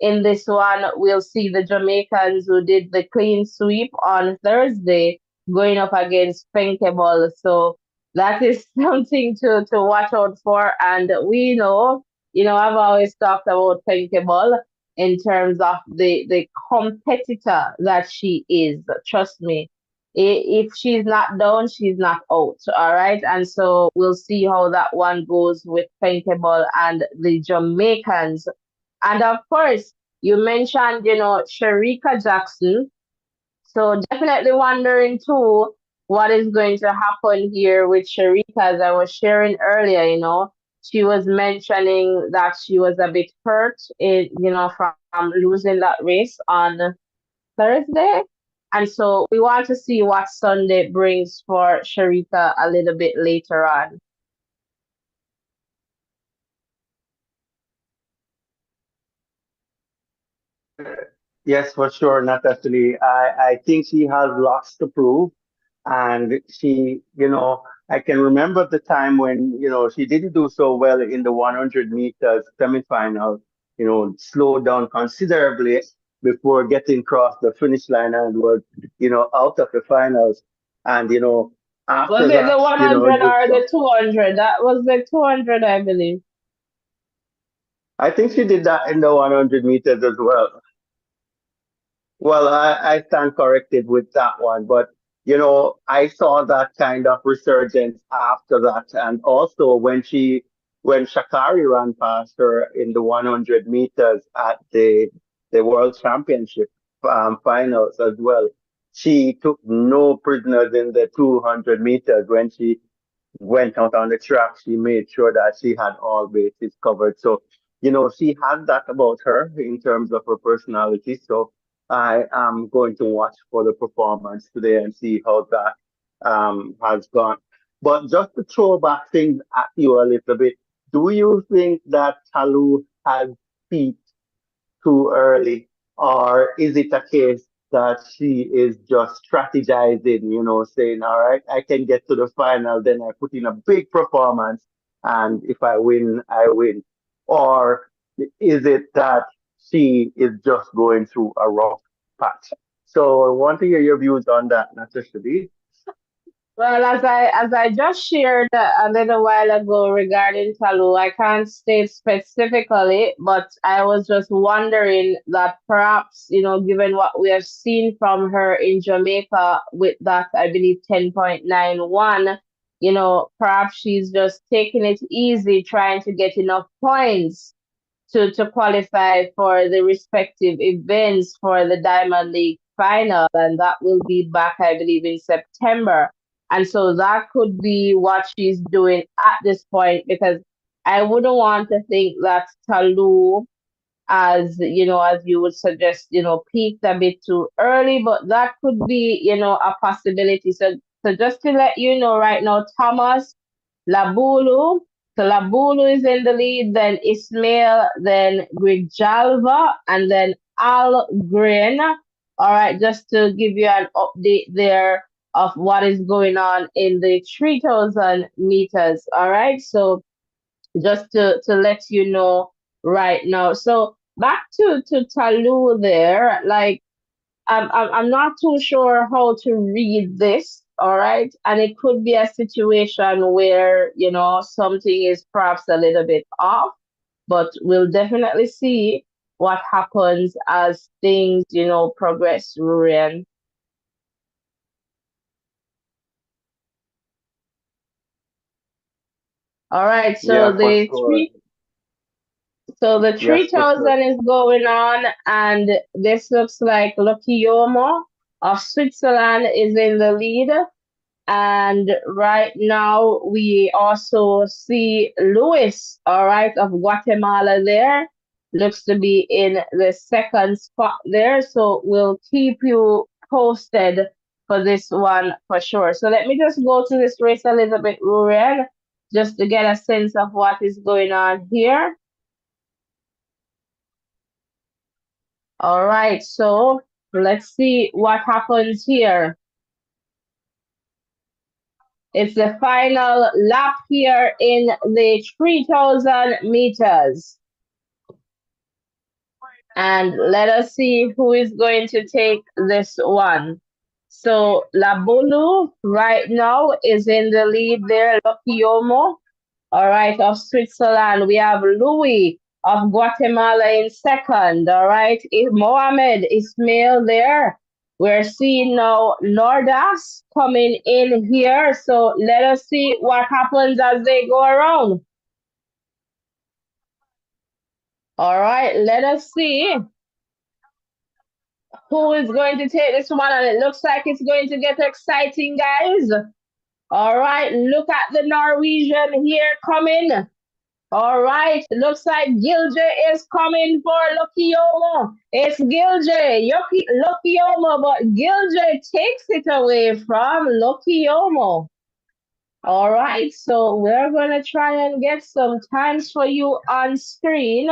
In this one, we'll see the Jamaicans who did the clean sweep on Thursday going up against Fenkeball. So that is something to watch out for. And we know, I've always talked about Fenkeball in terms of the competitor that she is. Trust me, if she's not down, she's not out. All right. And so we'll see how that one goes with Paintball and the Jamaicans. And of course, you mentioned, Sharika Jackson. So definitely wondering too what is going to happen here with Sharika, as I was sharing earlier, she was mentioning that she was a bit hurt from losing that race on Thursday. And so we want to see what Sunday brings for Sharika a little bit later on. Yes, for sure, Natasha. I think she has lots to prove. And I can remember the time when, she didn't do so well in the 100 meters semifinal, slowed down considerably before getting across the finish line and was, out of the finals. And, Was after it the that, 100 or the 200? That was the 200, I believe. I think she did that in the 100 meters as well. Well, I stand corrected with that one, but I saw that kind of resurgence after that, and also when Shakari ran past her in the 100 meters at the World Championship finals as well, she took no prisoners in the 200 meters. When she went out on the track, she made sure that she had all bases covered. So, she has that about her in terms of her personality. So I am going to watch for the performance today and see how that has gone. But just to throw back things at you a little bit, do you think that Talu has peaked too early, or is it a case that she is just strategizing, saying, all right, I can get to the final, then I put in a big performance, and if I win, I win? Or is it that she is just going through a rough patch? So I want to hear your views on that, Natasha B. Well, as I just shared a little while ago regarding Talu, I can't state specifically, but I was just wondering that perhaps, given what we have seen from her in Jamaica with that, I believe, 10.91, perhaps she's just taking it easy, trying to get enough points to qualify for the respective events for the Diamond League final, and that will be back, I believe, in September. And so that could be what she's doing at this point, because I wouldn't want to think that Talu, as you would suggest, peaked a bit too early, but that could be, a possibility. So just to let you know right now, Thomas Labulu. So Labulu is in the lead, then Ismail, then Grijalva, and then Al Green. All right, just to give you an update there of what is going on in the 3,000 meters. All right, so just to let you know right now. So back to Talu there, like I'm not too sure how to read this, all right? And it could be a situation where, something is perhaps a little bit off, but we'll definitely see what happens as things, progress, Rurian. All right, Yeah, for sure. so the Yes, for sure. 3,000 is going on, and this looks like Lucky Yomo of Switzerland is in the lead. And right now, we also see Luis, all right, of Guatemala there. Looks to be in the second spot there. So we'll keep you posted for this one for sure. So let me just go to this race a little bit, Ruriel, just to get a sense of what is going on here. All right, so let's see what happens here. It's the final lap here in the 3,000 meters. And let us see who is going to take this one. So Labulu right now is in the lead there. Lokiomo, all right, of Switzerland. We have Louis of Guatemala in second. All right, Mohamed Ismail there. We're seeing now Nordas coming in here. So let us see what happens as they go around. All right, let us see who is going to take this one. And it looks like it's going to get exciting, guys. All right, look at the Norwegian here coming. All right, looks like Gilje is coming for Lokiomo. It's Gilje, Lokiomo, but Gilje takes it away from Lokiomo. All right, so we're going to try and get some times for you on screen.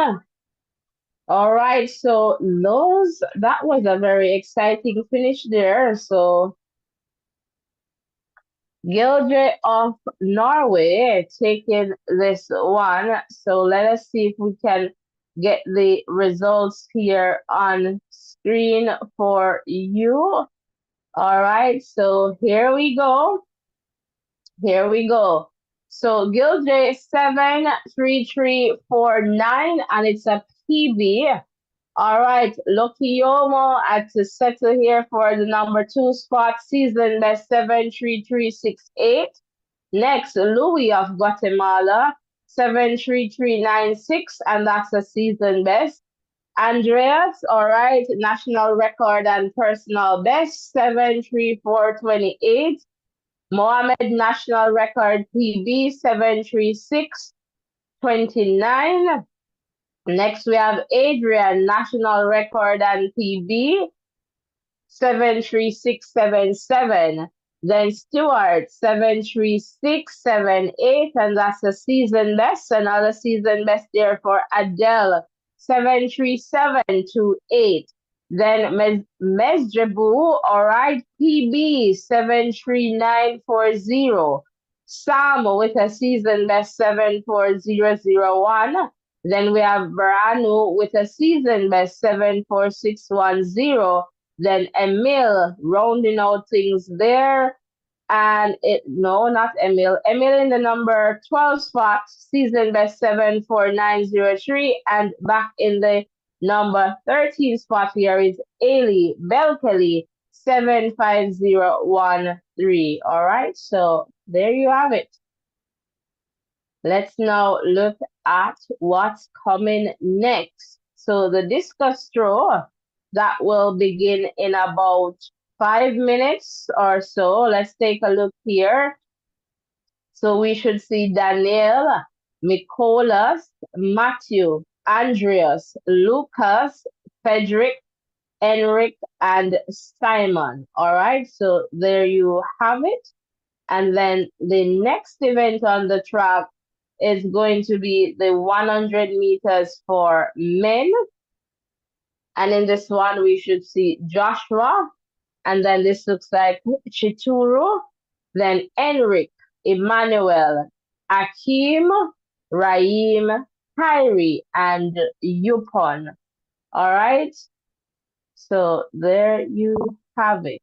All right, so that was a very exciting finish there. So Gildre of Norway taking this one. So let us see if we can get the results here on screen for you. All right, so here we go. Here we go. So Gildre 73349, and it's a PB. All right, Lokiomo at the settle here for the number 2 spot, season best 73368. Next, Louis of Guatemala, 73396, and that's a season best. Andreas, all right, national record and personal best, 73428. Mohammed, national record PB, 73629. Next, we have Adrian, national record and PB, 73677. Then Stuart, 73678, and that's a season best. Another season best there for Adele, 73728. Then Mesjebu, all right, PB, 73940. Sam with a season best, 74001. Then we have Branu with a season best 74610. Then Emil rounding out things there. And not Emil. Emil in the number 12 spot, season best 74903. And back in the number 13 spot here is Ailey Belkelly, 75013. All right, so there you have it. Let's now look at what's coming next. So the discus throw, that will begin in about 5 minutes or so. Let's take a look here. So we should see Daniel, Mikolas, Matthew, Andreas, Lucas, Frederick, Enric, and Simon. All right, so there you have it. And then the next event on the track is going to be the 100 meters for men. And in this one, we should see Joshua. And then this looks like Chituru. Then Enric, Emmanuel, Akim, Raim, Kyrie, and Yupon. All right. So there you have it.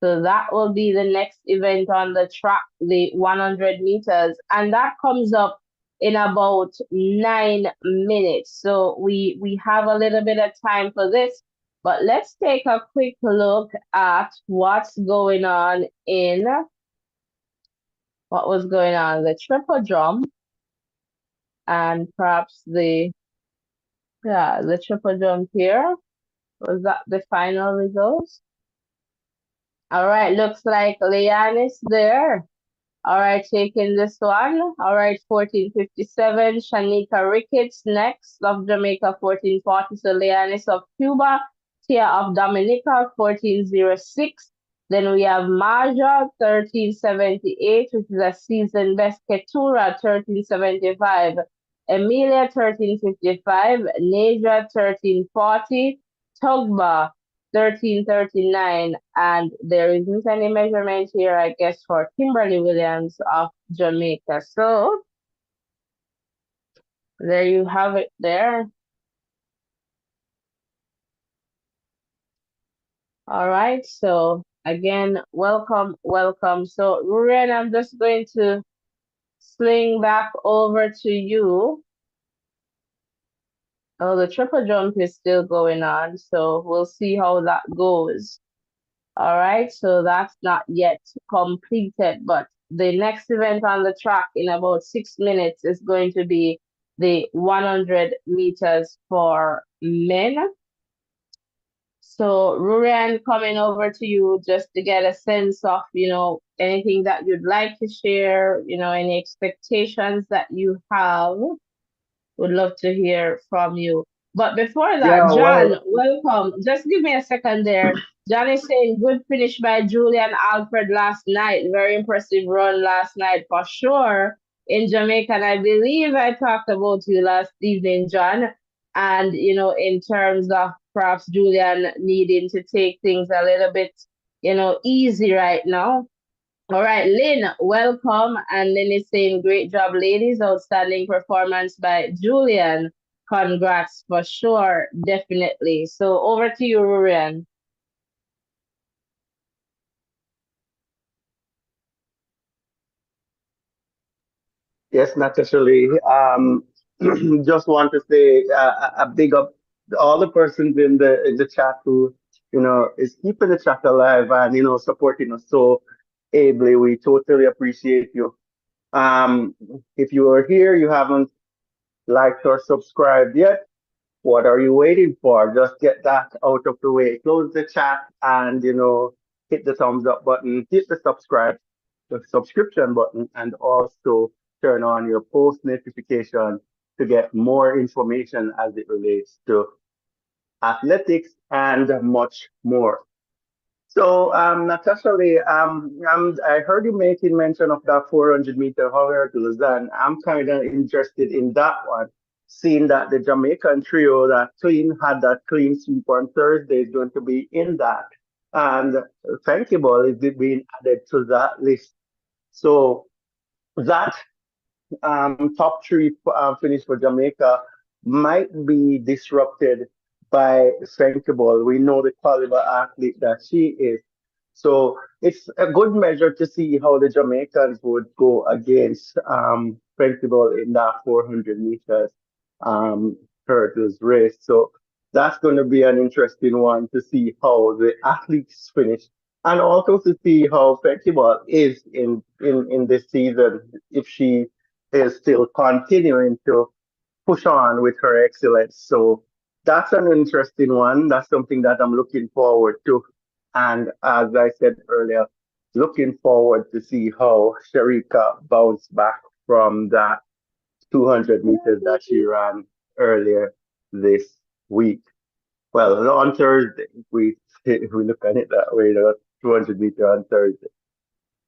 So that will be the next event on the track, the 100 meters. And that comes up in about 9 minutes. So we have a little bit of time for this. But let's take a quick look at what's going on what was going on, the triple jump, and perhaps the triple jump here. Was that the final results? All right, looks like Leanne there. All right, taking this one. All right, 1457. Shanika Ricketts next of Jamaica, 1440. So Leanis of Cuba. Tia of Dominica, 1406. Then we have Maja, 1378, which is a season best. Ketura, 1375. Emilia, 1355. Naja, 1340. Togba, 13:39, and there isn't any measurement here, I guess, for Kimberly Williams of Jamaica. So there you have it there. All right. So again, welcome, welcome. So Rurian, I'm just going to sling back over to you. Oh, the triple jump is still going on, so we'll see how that goes. All right, so that's not yet completed, but the next event on the track in about 6 minutes is going to be the 100 meters for men. So, Rurian, coming over to you just to get a sense of, anything that you'd like to share, any expectations that you have. Would love to hear from you. But before that, Yeah, John, well, welcome. Just give me a second there. John is saying good finish by Julian Alfred last night. Very impressive run last night for sure in Jamaica. And I believe I talked about you last evening, John. And, in terms of perhaps Julian needing to take things a little bit, easy right now. All right, Lynn, welcome. And Lynn is saying, great job, ladies. Outstanding performance by Julian. Congrats for sure, definitely. So over to you, Rurian. yes, naturally. Just want to say a big up to all the persons in the chat who is keeping the chat alive and supporting us so ably. We totally appreciate you. Um, if you are here, you haven't liked or subscribed yet. What are you waiting for? Just get that out of the way. Close the chat and hit the thumbs up button, hit the subscription button, and also turn on your post notification to get more information as it relates to athletics and much more. So, Natasha, I heard you making mention of that 400-meter hurdles, and I'm kind of interested in that one, seeing that the Jamaican trio that had that clean sweep on Thursday is going to be in that. And Bankable is being added to that list. So that top three finish for Jamaica might be disrupted by Senkable. We know the caliber athlete that she is. So it's a good measure to see how the Jamaicans would go against Senkable in that 400 meters um, hurdles race. So that's going to be an interesting one to see how the athletes finish and also to see how Senkable is in this season if she is still continuing to push on with her excellence. So that's an interesting one. That's something that I'm looking forward to. And as I said earlier, looking forward to see how Sharika bounced back from that 200 meters that she ran earlier this week. Well, on Thursday, if we look at it that way, the 200 meter on Thursday.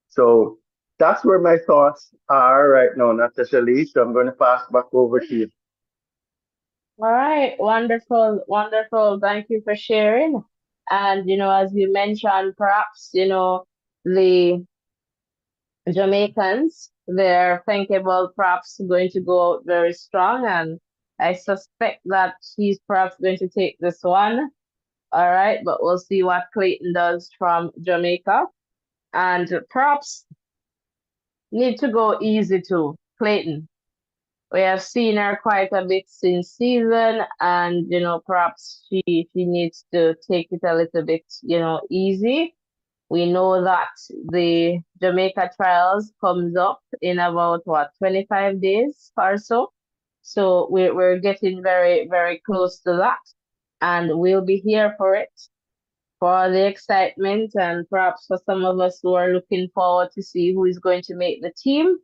So that's where my thoughts are right now, Natasha Lee. So I'm going to pass back over to you. All right, wonderful, wonderful. Thank you for sharing. And, as you mentioned, perhaps, the Jamaicans, they're thinkable, perhaps going to go out very strong. And I suspect that she's perhaps going to take this one. All right, but we'll see what Clayton does from Jamaica. And perhaps need to go easy too, Clayton. We have seen her quite a bit since season, and perhaps she needs to take it a little bit, easy. We know that the Jamaica trials comes up in about 25 days or so. So we're getting very, very close to that. And we'll be here for it, for the excitement, and perhaps for some of us who are looking forward to see who is going to make the team,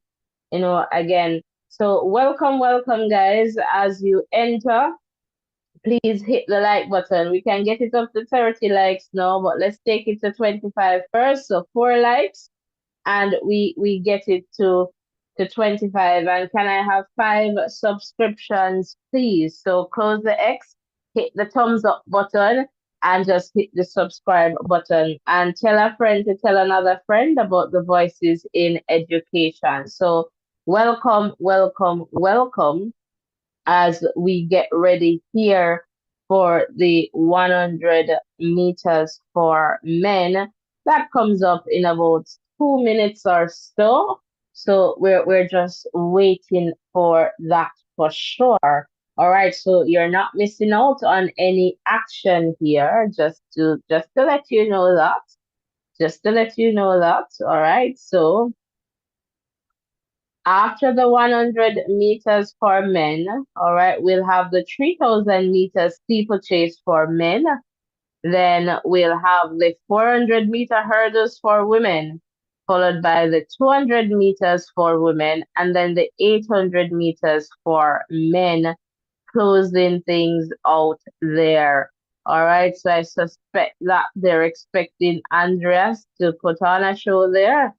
again. So welcome, welcome, guys. As you enter, please hit the like button. We can get it up to 30 likes now, but let's take it to 25 first. So 4 likes, and we get it to 25. And can I have 5 subscriptions, please? So close the X, hit the thumbs up button, and just hit the subscribe button and tell a friend to tell another friend about the Voices in Education. So, welcome, welcome, welcome as we get ready here for the 100 meters for men. That comes up in about 2 minutes or so. So we're just waiting for that for sure. All right, so you're not missing out on any action here. Just to let you know that. Just to let you know that. All right. So after the 100 meters for men, all right, we'll have the 3,000 meters steeplechase for men. Then we'll have the 400-meter hurdles for women, followed by the 200 meters for women, and then the 800 meters for men, closing things out there. All right, so I suspect that they're expecting Andreas to put on a show there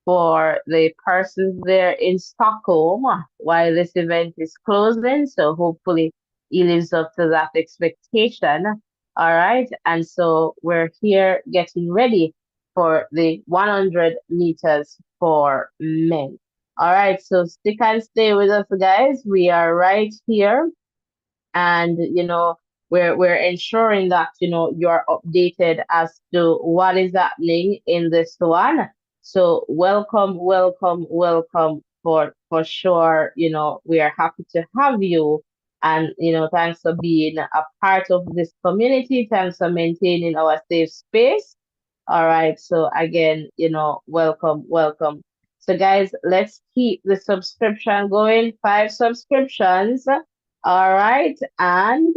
for the persons there in Stockholm while this event is closing. So hopefully he lives up to that expectation. All right. And so we're here getting ready for the 100 meters for men. All right. So stick and stay with us, guys. We are right here, and we're ensuring that you're updated as to what is happening in this one. So welcome, welcome, welcome, for sure. We are happy to have you, and thanks for being a part of this community. Thanks for maintaining our safe space. All right, so again, welcome, welcome. So guys, let's keep the subscription going. 5 subscriptions. All right, and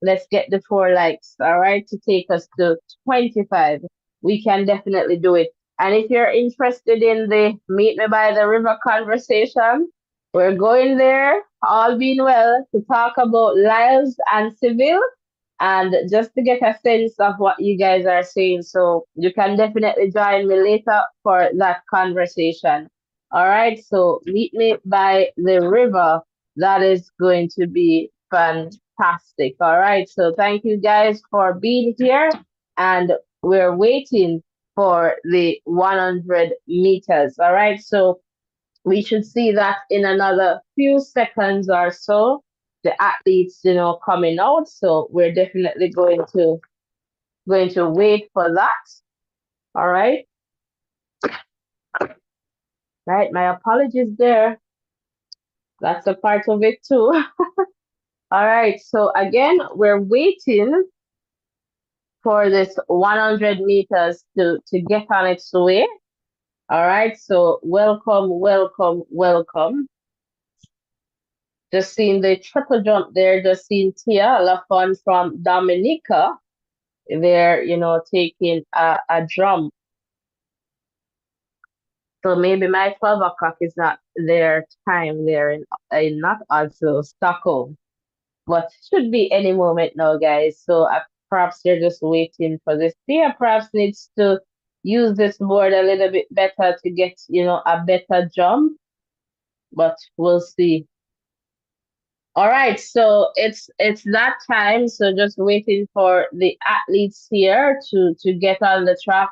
let's get the 4 likes, all right, to take us to 25. We can definitely do it. And if you're interested in the Meet Me by the River conversation, we're going there, all being well, to talk about lives and civil, and just to get a sense of what you guys are saying. So you can definitely join me later for that conversation. All right, so meet me by the river. That is going to be fantastic. All right, so thank you guys for being here, and we're waiting for the 100 meters. All right, so we should see that in another few seconds or so. The athletes, coming out. So we're definitely going to wait for that. All right. Right. My apologies there. That's a part of it too. All right. So again, we're waiting for this 100 meters to get on its way. All right. So welcome, welcome, welcome. Just seeing the triple jump there, just seeing Tia Lafon from Dominica. They're, taking a drum. So maybe my 12 o'clock is not their time there in not also Stockholm, but should be any moment now, guys. So perhaps they're just waiting for this. Tia perhaps needs to use this board a little bit better to get, a better jump, but we'll see. All right, so it's that time. So just waiting for the athletes here to get on the track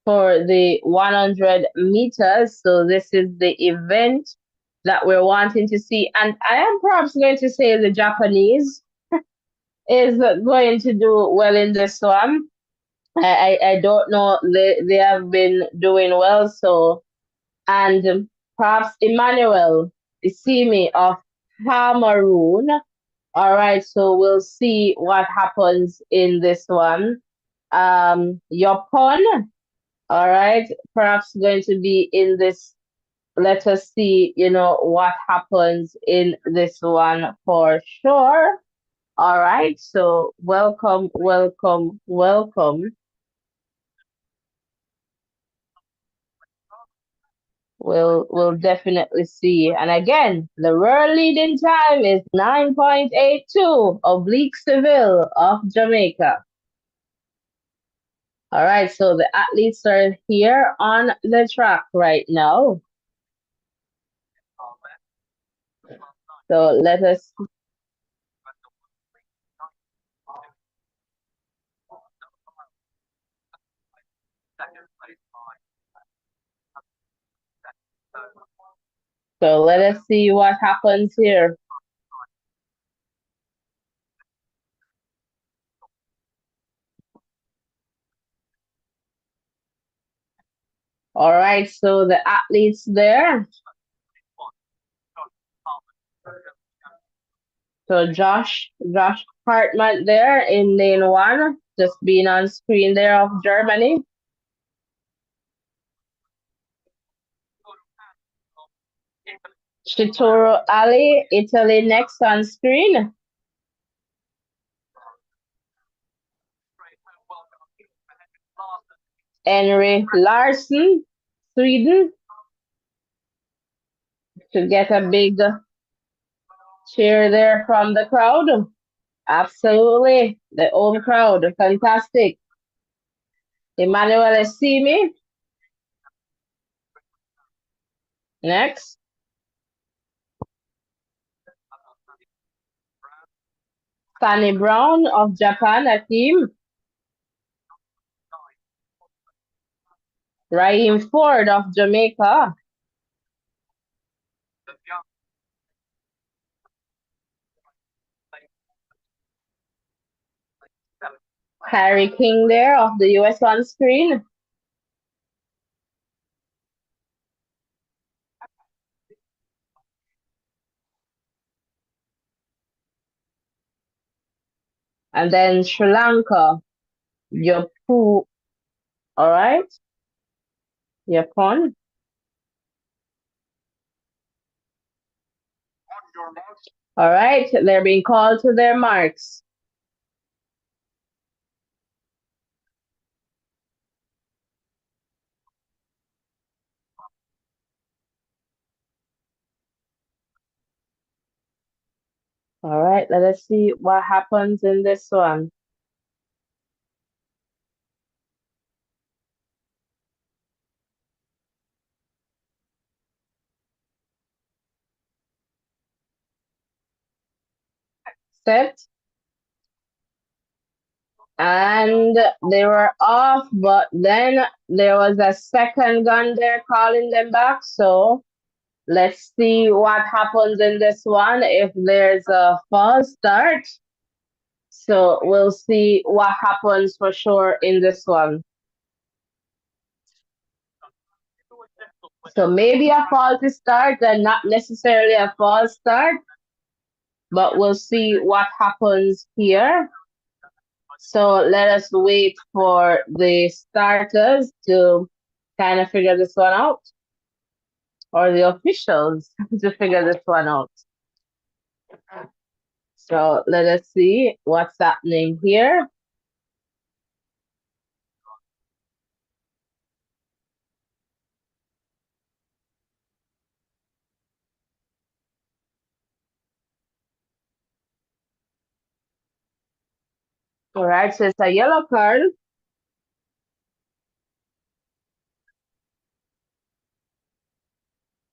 for the 100 meters. So this is the event that we're wanting to see, and I am perhaps going to say the Japanese is going to do well in this one. I don't know, they have been doing well. So, and perhaps Emmanuel Isimi of Cameroon. All right, so we'll see what happens in this one. Yopon, all right, perhaps going to be in this. Let us see, what happens in this one for sure. All right, so welcome, welcome, welcome. We'll definitely see. And again, the world leading time is 9.82 oblique Seville of Jamaica. All right, so the athletes are here on the track right now. So let us. So let us see what happens here. All right, so the athletes there. So Josh Hartman there in lane one, just being on screen there of Germany. Chitoro Ali, Italy next on screen. Henry Larsen, Sweden, to get a big cheer there from the crowd. Absolutely, the home crowd, fantastic. Emmanuel Esimi, next. Fanny Brown of Japan, a team. Raheem Ford of Jamaica. Harry King there of the US on screen. And then Sri Lanka, Yapu, all right, Yapon. All right, they're being called to their marks. All right, let us see what happens in this one. Set. And they were off, but then there was a second gun there calling them back. So let's see what happens in this one if there's a false start. So we'll see what happens for sure in this one. So maybe a faulty start and not necessarily a false start, but we'll see what happens here. So let us wait for the starters to kind of figure this one out, or the officials to figure this one out. So let us see what's happening here. All right, so it's a yellow card.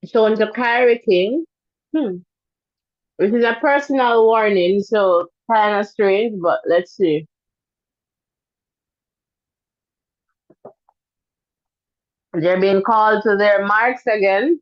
Shown to Kyrie King. This is a personal warning, so kind of strange, but let's see. They're being called to their marks again.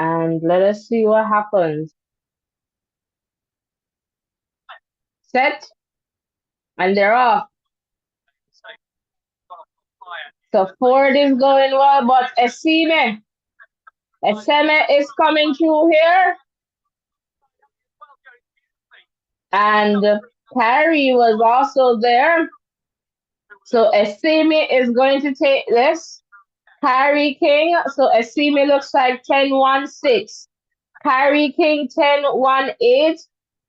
And let us see what happens. Set. And they're off. So Ford is going well, but Esime is coming through here. And Carrie was also there. So Esime is going to take this. Carrie King. So Esime looks like 10-1-6. Carrie King 10-1-8.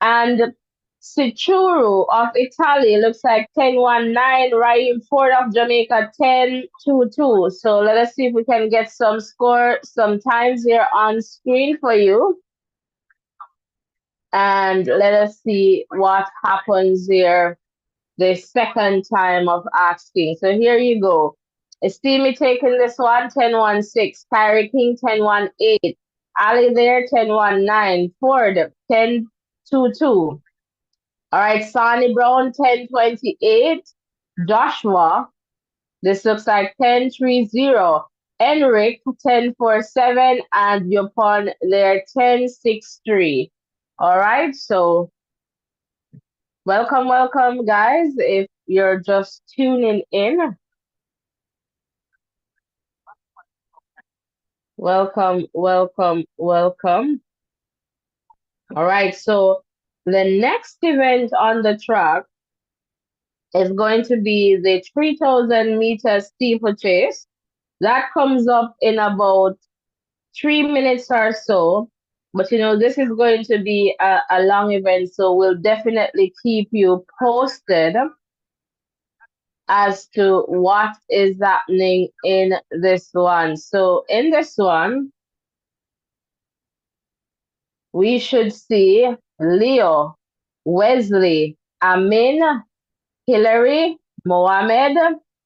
And Sichuru of Italy looks like 10-1-9. Raheem Ford of Jamaica 10-2-2. So let us see if we can get some score sometimes here on screen for you. And let us see what happens here. the second time of asking. So here you go. Steamy taking this one, 10-1-6. Kyrie King, 10-1-8. Ali there, 10-1-9. Ford, 10-2-2. All right, Sonny Brown, 10-28. Joshua, this looks like 10-3-0. Enric, 10-4-7. And Yopon there, 10-6-3. All right, so welcome, welcome, guys. If you're just tuning in, welcome, welcome, welcome. All right, so the next event on the track is going to be the 3,000 meter steeplechase. That comes up in about 3 minutes or so. But this is going to be a long event, so we'll definitely keep you posted as to what is happening in this one. So in this one, we should see Leo, Wesley, Amin, Hillary, Mohammed,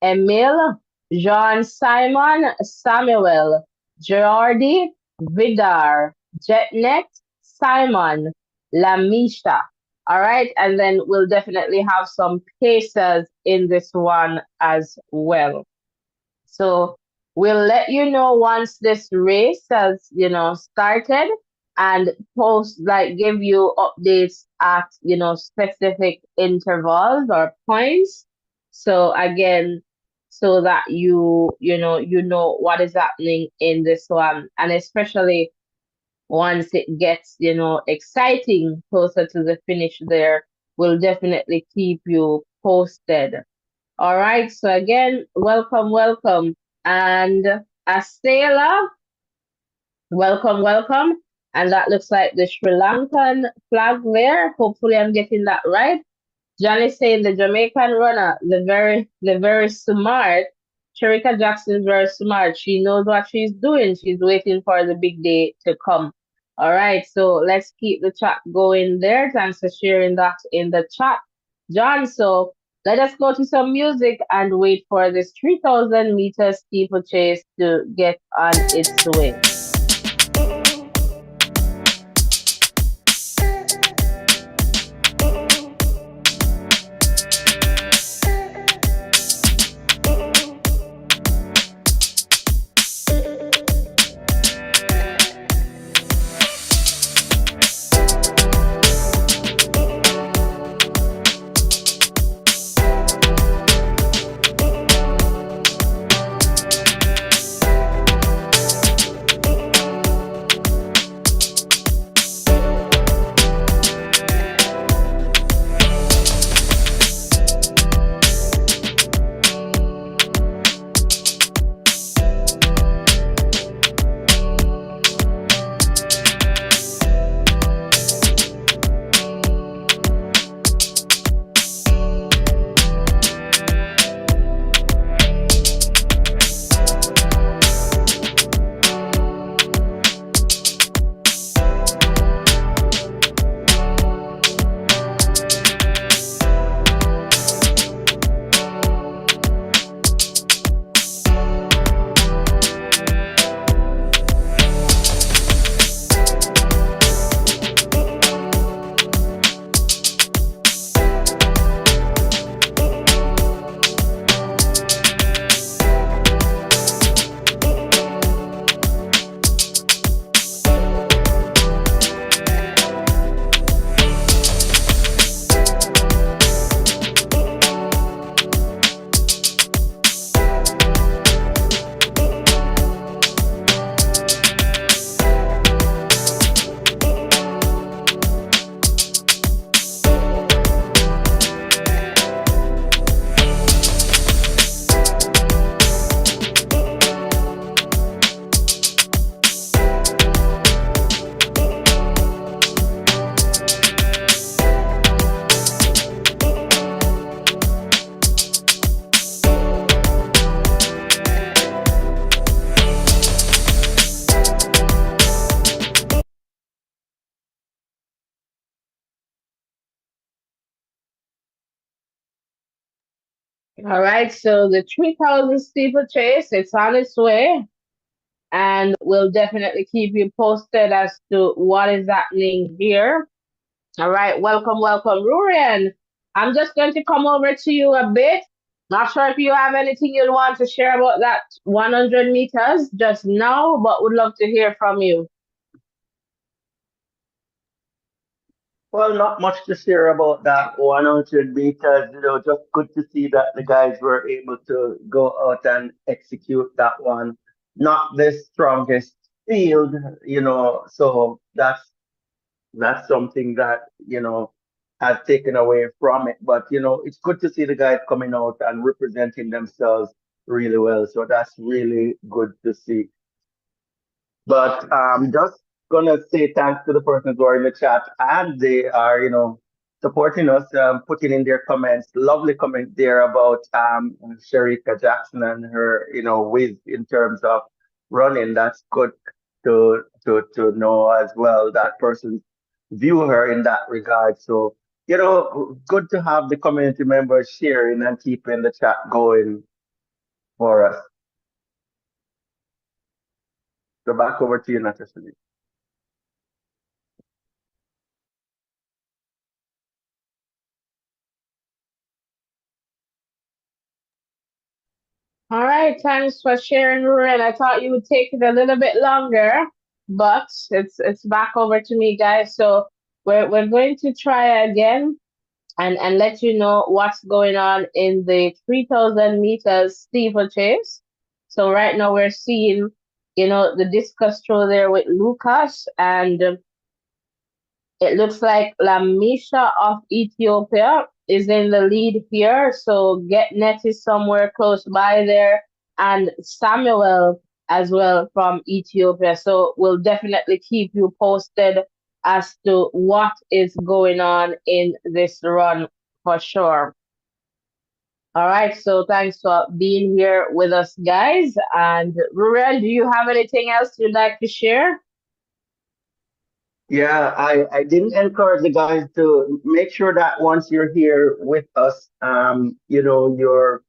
Emil, John Simon, Samuel, Gerardi, Vidar, Jetnet, Simon, Lamisha. All right, and then we'll definitely have some pacers in this one as well. So we'll let you know once this race has, started, and post, like, give you updates at, specific intervals or points. So again, so that you know what is happening in this one, and especially once it gets, exciting closer to the finish there, we'll definitely keep you posted. All right. So again, welcome, welcome. And Astela, welcome, welcome. And that looks like the Sri Lankan flag there. Hopefully I'm getting that right. Johnny saying the Jamaican runner, the very smart. Sharika Jackson's very smart. She knows what she's doing. She's waiting for the big day to come. All right, so let's keep the chat going there. Thanks for sharing that in the chat, John. So let us go to some music and wait for this 3,000 meter steeplechase to get on its way. All right, so the 3,000 steeplechase, it's on its way, and we'll definitely keep you posted as to what is happening here. All right, welcome, welcome, Rurian. I'm just going to come over to you a bit. Not sure if you have anything you'd want to share about that 100 meters just now, but would love to hear from you. Well, not much to share about that 100 meters. Just good to see that the guys were able to go out and execute that one. Not the strongest field, so that's something that, has taken away from it. But, it's good to see the guys coming out and representing themselves really well. So that's really good to see. But just gonna say thanks to the persons who are in the chat and they are, supporting us, putting in their comments. Lovely comment there about Sharika Jackson and her, whiz in terms of running. That's good to know as well. That person view her in that regard. So, good to have the community members sharing and keeping the chat going for us. So back over to you, Natasha. All right, thanks for sharing, Rurian. I thought you would take it a little bit longer, but it's back over to me, guys. So we're going to try again and let you know what's going on in the 3,000 meters steeplechase. So right now we're seeing, the discus throw there with Lucas, and it looks like Lamisha of Ethiopia is in the lead here. So GetNet is somewhere close by there, and Samuel as well from Ethiopia. So we'll definitely keep you posted as to what is going on in this run for sure. All right, so thanks for being here with us, guys. And Ruren, do you have anything else you'd like to share? Yeah, I didn't encourage the guys to make sure that once you're here with us, you're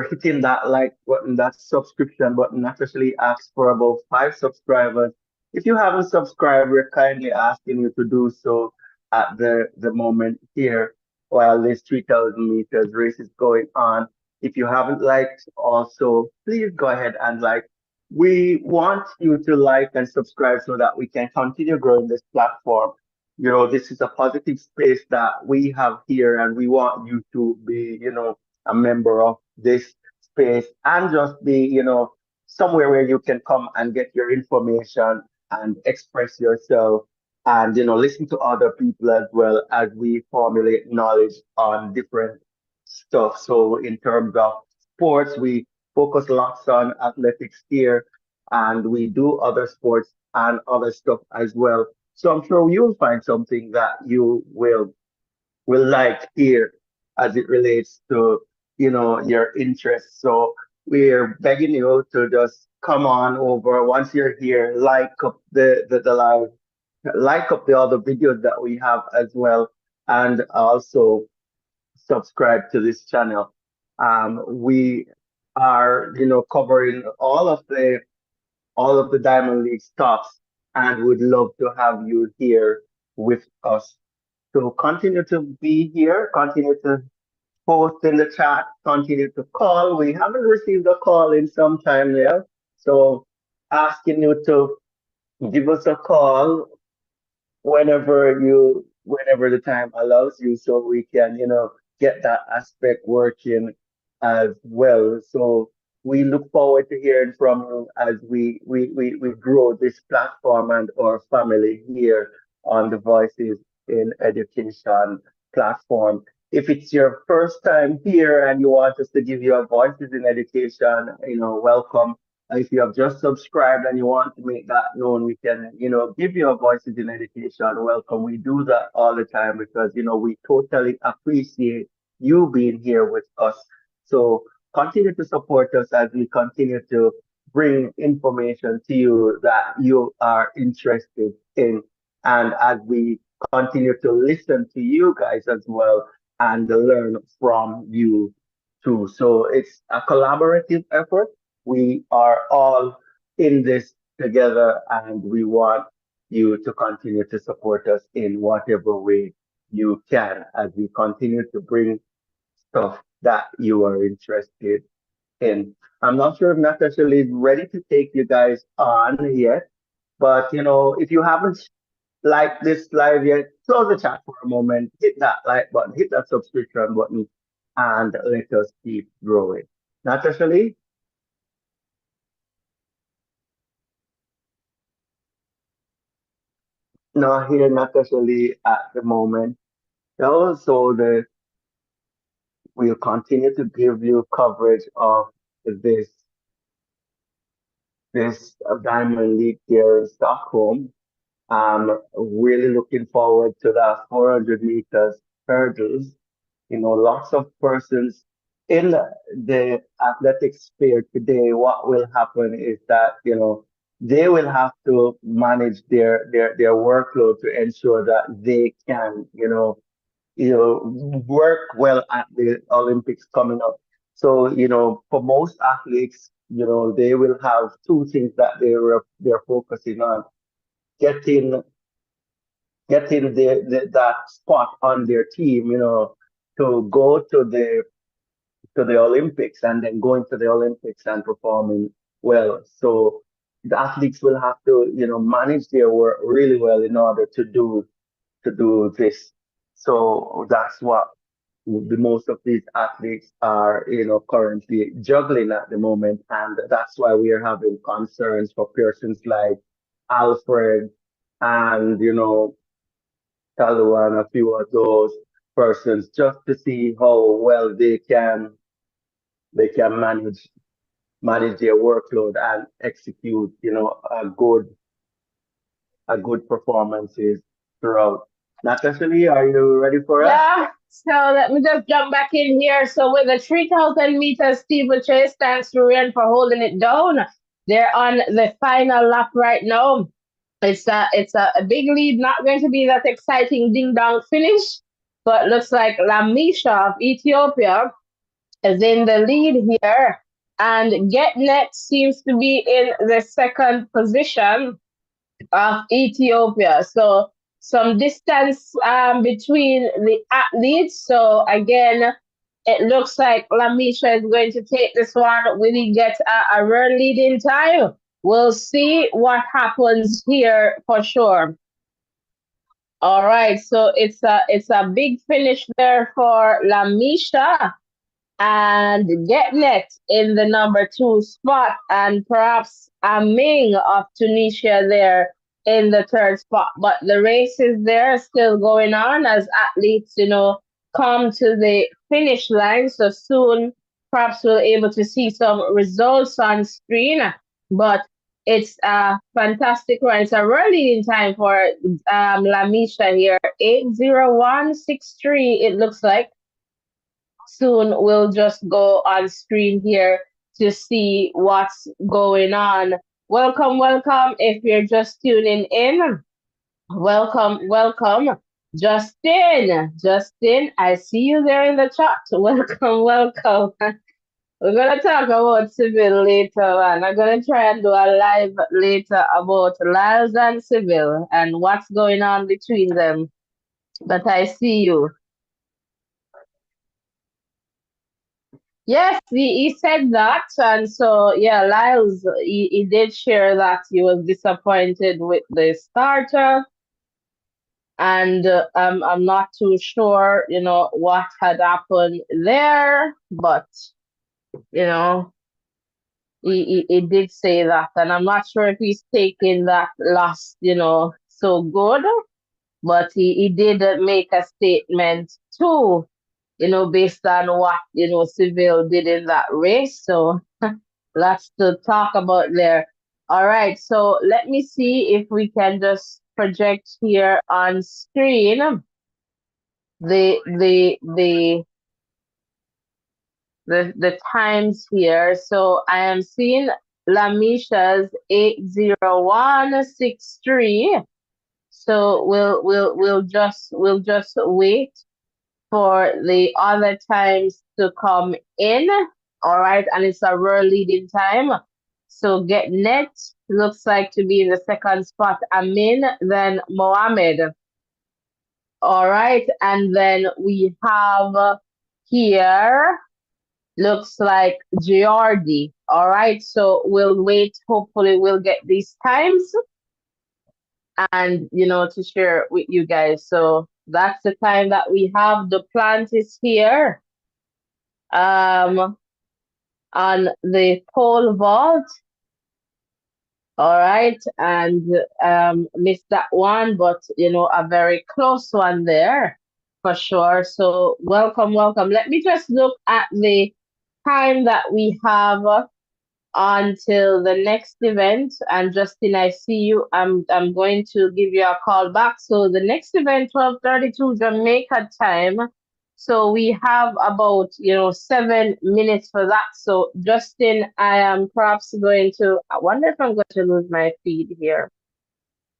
hitting that like button, that subscription button, not actually asks for about 5 subscribers. If you haven't subscribed, we're kindly asking you to do so at the moment here while this 3,000 meters race is going on. If you haven't liked also, please go ahead and like. We want you to like and subscribe so that we can continue growing this platform. This is a positive space that we have here and we want you to be, a member of this space and just be, somewhere where you can come and get your information and express yourself and, listen to other people as well as we formulate knowledge on different stuff. So in terms of sports, we focus lots on athletics here and we do other sports and other stuff as well. So I'm sure you'll find something that you will like here as it relates to your interests. So we're begging you to just come on over once you're here, like up the live, like up the other videos that we have as well, and also subscribe to this channel. We are covering all of the Diamond League stops and would love to have you here with us. So continue to be here, continue to post in the chat, continue to call. We haven't received a call in some time there. So asking you to give us a call whenever the time allows you so we can get that aspect working as well. So we look forward to hearing from you as we grow this platform and our family here on the Voices in Education platform. If it's your first time here and you want us to give you a Voices in Education, welcome. If you have just subscribed and you want to make that known, we can, give you a Voices in Education welcome. We do that all the time because, we totally appreciate you being here with us. So continue to support us as we continue to bring information to you that you are interested in. And as we continue to listen to you guys as well and learn from you. too. So it's a collaborative effort. We are all in this together, and we want you to continue to support us in whatever way you can as we continue to bring stuff that you are interested in. I'm not sure if Natasha is ready to take you guys on yet, but if you haven't liked this live yet, close the chat for a moment, hit that like button, hit that subscription button, and let us keep growing. Natasha Lee, not here, Natasha Lee at the moment. Also, we'll continue to give you coverage of this Diamond League here in Stockholm. I'm really looking forward to that 400 meters hurdles. Lots of persons in the athletic sphere today. What will happen is that, they will have to manage their workload to ensure that they can, work well at the Olympics coming up. So, for most athletes, they will have two things that they're focusing on: getting that spot on their team, to go to the Olympics, and then going to the Olympics and performing well. So the athletes will have to, manage their work really well in order to do this. So that's what the most of these athletes are, currently juggling at the moment, and that's why we are having concerns for persons like Alfred and Talua and a few of those persons, just to see how well they can manage their workload and execute, a good performances throughout. Natasha Lee, are you ready for us? Yeah, so let me just jump back in here. So with the 3,000 meters steeplechase, thanks to Ryan for holding it down. They're on the final lap right now. It's a big lead, not going to be that exciting ding dong finish, but looks like Lamisha of Ethiopia is in the lead here, and GetNet seems to be in the second position of Ethiopia. So some distance between the athletes. So again, it looks like Lamisha is going to take this one. Will he get a run lead in time? We'll see what happens here for sure. All right, so it's a big finish there for Lamisha and Getnet in the number two spot, and perhaps Aming of Tunisia there in the third spot. But the race is there still going on as athletes, come to the finish line. So soon, perhaps we'll able to see some results on screen. But it's a fantastic run. It's a really in time for Lamisha here. 8:01:63. It looks like soon we'll just go on screen here to see what's going on. Welcome, welcome. If you're just tuning in, welcome, welcome. Justin, I see you there in the chat. Welcome, welcome. We're gonna talk about Civil later on. I'm gonna try and do a live later about Lyles and Civil and what's going on between them. But I see you. Yes, he said that, and so yeah, Lyles he did share that he was disappointed with the starter, and I'm not too sure, what had happened there, but you know he did say that, and I'm not sure if he's taking that loss, so good, but he did make a statement too, based on what Seville did in that race. So lots to talk about there. All right, so let me see if we can just project here on screen the the the the times here. So I am seeing Lamisha's 8:01:63. So we'll just wait for the other times to come in. All right, and it's a real leading time. So Get Net looks like to be in the second spot. Amin, then Mohammed. All right, and then we have here, looks like Giordi. All right, so we'll wait. Hopefully, we'll get these times and, to share with you guys. So that's the time that we have. The plant is here on the pole vault. All right, and missed that one, but a very close one there for sure. So welcome, welcome. Let me just look at the time that we have until the next event. And Justin, I see you. I'm going to give you a call back. So the next event, 12:32 Jamaica time. So we have about 7 minutes for that. So Justin, I am perhaps going to. I wonder if I'm going to lose my feed here.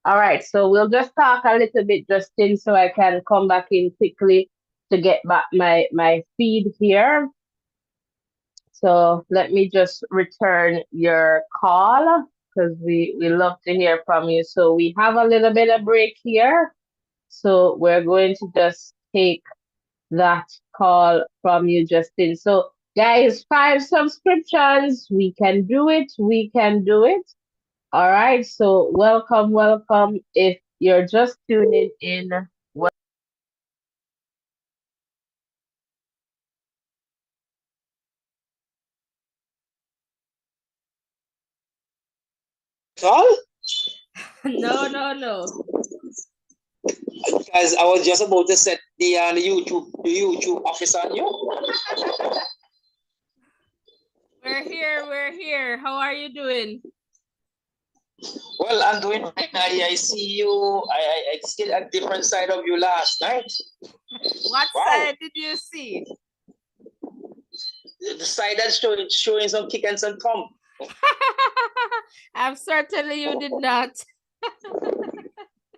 All right, so we'll just talk a little bit, Justin, so I can come back in quickly to get back my feed here. So let me just return your call because we love to hear from you. So we have a little bit of break here. So we're going to just take that call from you, Justin. So guys, 5 subscriptions. We can do it. We can do it. All right. So welcome, welcome. If you're just tuning in, Call? no, no, no. Guys, I was just about to set the YouTube office on you. We're here. We're here. How are you doing? Well, I'm doing fine. I see you. I see a different side of you last night. What side did you see? The side that's showing some kick and some thumb. I'm certainly you did not.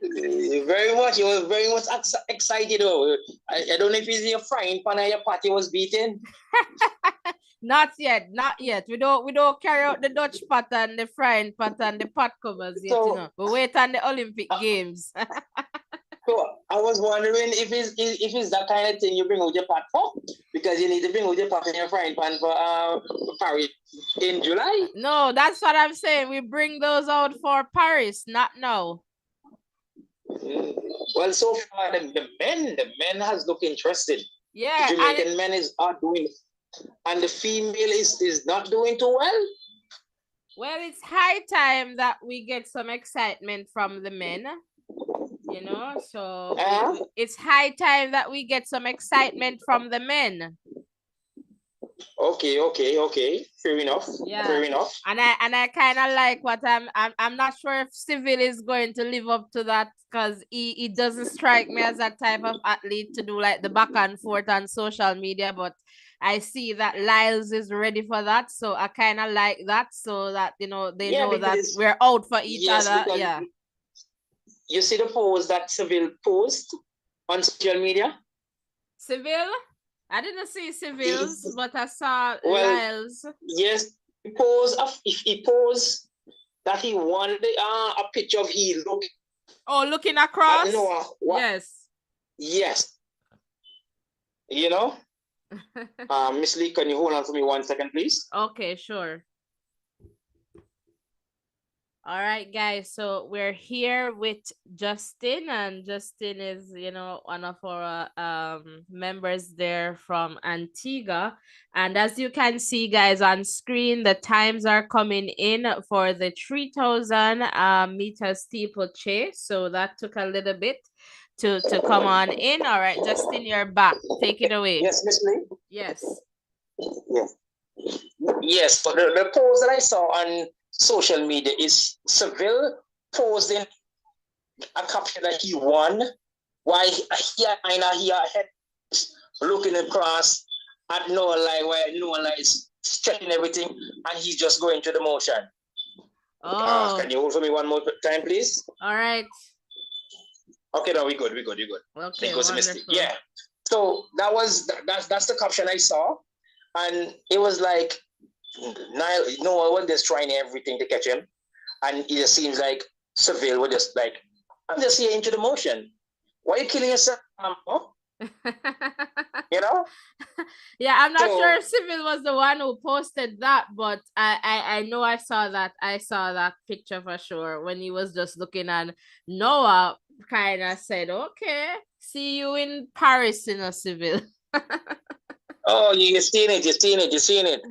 Very much. You were very much excited. I don't know if it's your frying pan or your patty was beaten. Not yet, not yet. We don't carry out the Dutch pot and the frying pot and the pot covers yet, So, We wait on the Olympic Games. So I was wondering if it's that kind of thing you bring out your pot for, because you need to bring out your pot and your frying pan for Paris in July. No, that's what I'm saying. We bring those out for Paris, not now. Well, so far the men has looked interested. Yeah, the Jamaican men are doing, and the female is not doing too well. Well, it's high time that we get some excitement from the men. So it's high time that we get some excitement from the men. Okay. Fair enough. Yeah. Fair enough. And I kind of like what I'm not sure if Civil is going to live up to that, because he doesn't strike me as that type of athlete to do like the back and forth on social media, but I see that Lyles is ready for that, so I kind of like that, so that they know that we're out for each other. Yeah. You see the pose that Seville posed on social media? Seville? I didn't see Seville's, but I saw Lyles. Yes, he posed that he wanted a picture of he looking. Oh, looking across? Yes. Yes. Miss Lee, can you hold on for me 1 second, please? Okay, sure. All right, guys, so we're here with Justin, and Justin is, one of our members there from Antigua. And as you can see, guys, on screen, the times are coming in for the 3,000 meter steeplechase. So that took a little bit to come on in. All right, Justin, you're back. Take it away. Yes, Miss Lee? Yes. Yes, but the pose that I saw on social media is Seville posing a caption that he won, while he ahead looking across at Noah Lai, where Noah Lai is stretching everything and he's just going through the motion. Oh. Can you hold for me one more time, please? All right. Okay, no, we're good. Okay, wonderful. Yeah. So that's the caption I saw, and it was like Noah was just trying everything to catch him, and it just seems like Seville was just like, I'm just here into the motion. Why are you killing yourself? You know? Yeah, I'm not sure if Civil was the one who posted that, but I know I saw that picture for sure when he was just looking, and Noah kind of said, okay, see you in Paris, in a Civil. Oh, you've seen it.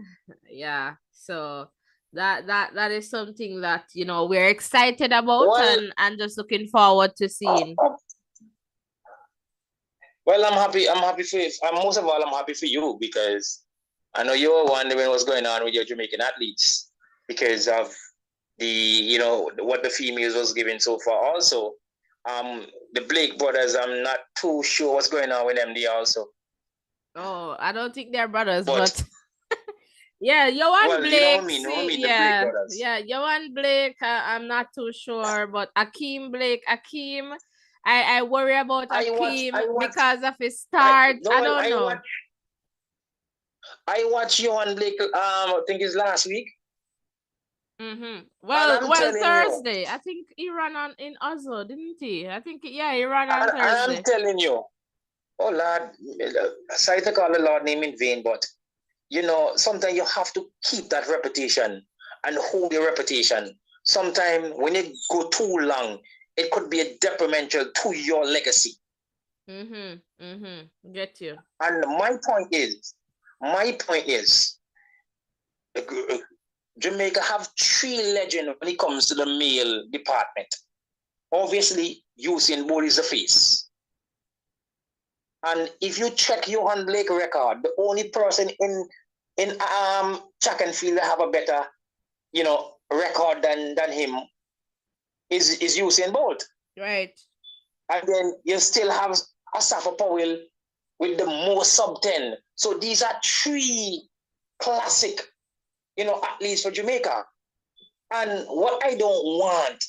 Yeah, so that is something that we're excited about, and just looking forward to seeing. Well, I'm happy for you. Most of all, I'm happy for you, because I know you were wondering what's going on with your Jamaican athletes because of the what the females was giving so far. Also, the Blake brothers, I'm not too sure what's going on with them. They also. Oh, I don't think they're brothers, but yeah, Johan Blake. Johan Blake. I'm not too sure, but Akeem. I worry about Akeem because of his start. I don't know. I watched Johan Blake. I think it's last week. Well, Thursday. I think he ran in Oslo, didn't he? I think he ran on Thursday. I'm telling you, oh Lord, sorry to call the Lord name in vain, but sometimes you have to keep that reputation and hold your reputation. Sometimes when you go too long, it could be a detrimental to your legacy. Get you. And my point is, Jamaica have 3 legends when it comes to the male department. Obviously, Usain Bolt is the face. And if you check Johan Blake record, the only person in track and field that have a better, record than him is Usain Bolt. Right. And then you still have Asafa Powell with the most sub 10. So these are 3 classic, athletes for Jamaica. And what I don't want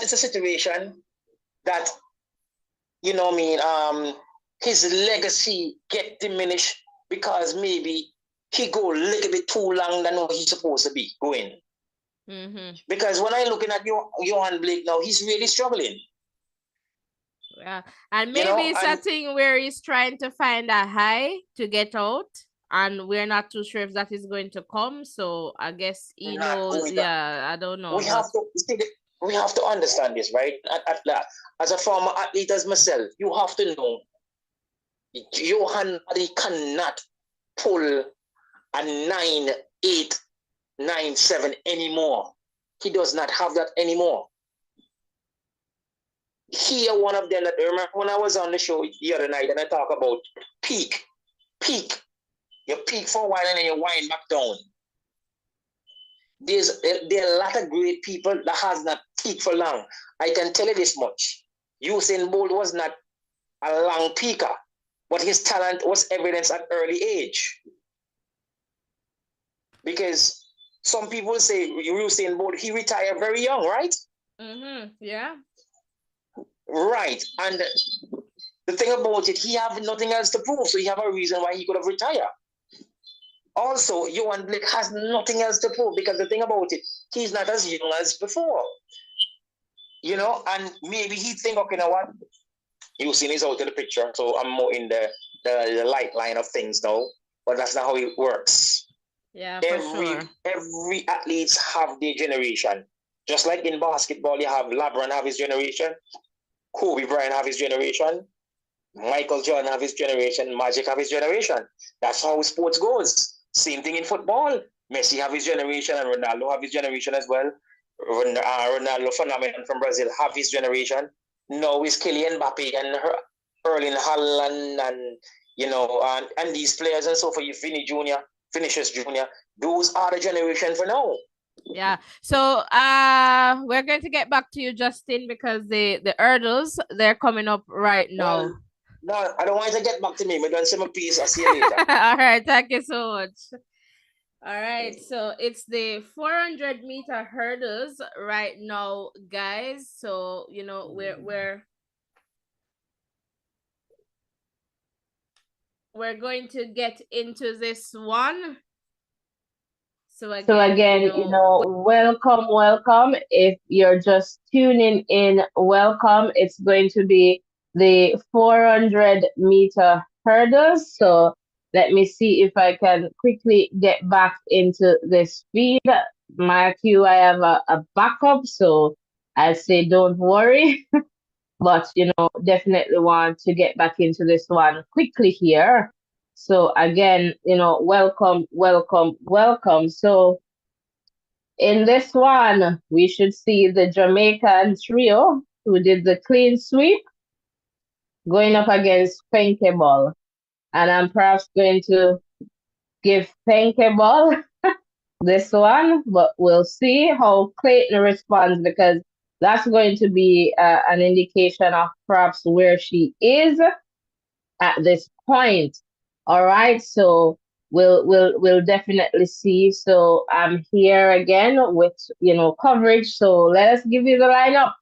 is a situation that, his legacy get diminished because maybe he go a little bit too long than what he's supposed to be going. Because when I'm looking at Johan Blake now, he's really struggling. Yeah, and maybe it's a thing where he's trying to find a high to get out, and we're not too sure if that is going to come. So I guess he knows. Yeah, I don't know. We have to understand this, right? As a former athlete as myself, you have to know Johan cannot pull a 9.8, 9.7 anymore. He does not have that anymore. Here, one of them that remember when I was on the show the other night and I talk about peak. You peak for a while and then you wind back down. There are a lot of great people that has not peaked for long. I can tell you this much. Usain Bolt was not a long peaker, but his talent was evidenced at early age. Because some people say Usain Bolt, he retired very young, right? Yeah. Right. And the thing about it, he have nothing else to prove, so he have a reason why he could have retired. Also, Johan Blake has nothing else to prove because the thing about it, he's not as young as before. And maybe he think, okay, you know what? Usain is out of the picture, so I'm more in the light line of things now. But that's not how it works. Yeah, every athletes have their generation. Just like in basketball, you have LeBron have his generation, Kobe Bryant have his generation, Michael Jordan have his generation, Magic have his generation. That's how sports goes. Same thing in football. Messi have his generation and Ronaldo have his generation as well. Ronaldo phenomenon from Brazil have his generation. Now is Kylian Mbappe and Erling Haaland and these players and so forth. Vinicius Jr. Those are the generation for now. Yeah. So we're going to get back to you, Justin, because the hurdles, they're coming up right now. Well, no, I don't want you to get back to me. We're doing some piece. I'll see you later. All right. Thank you so much. All right. So it's the 400-meter hurdles right now, guys. So, we're we're going to get into this one. So again, welcome, welcome. If you're just tuning in, welcome. It's going to be the 400-meter hurdles. So let me see if I can quickly get back into this feed. Mark you, I have a backup, so I say don't worry. But definitely want to get back into this one quickly here. So again, welcome, welcome, welcome. So in this one, we should see the Jamaican trio who did the clean sweep going up against Fenkeball. And I'm perhaps going to give Fenkeball this one, but we'll see how Clayton responds because that's going to be an indication of perhaps where she is at this point. All right, so we'll definitely see. So I'm here again with coverage. So let us give you the lineup.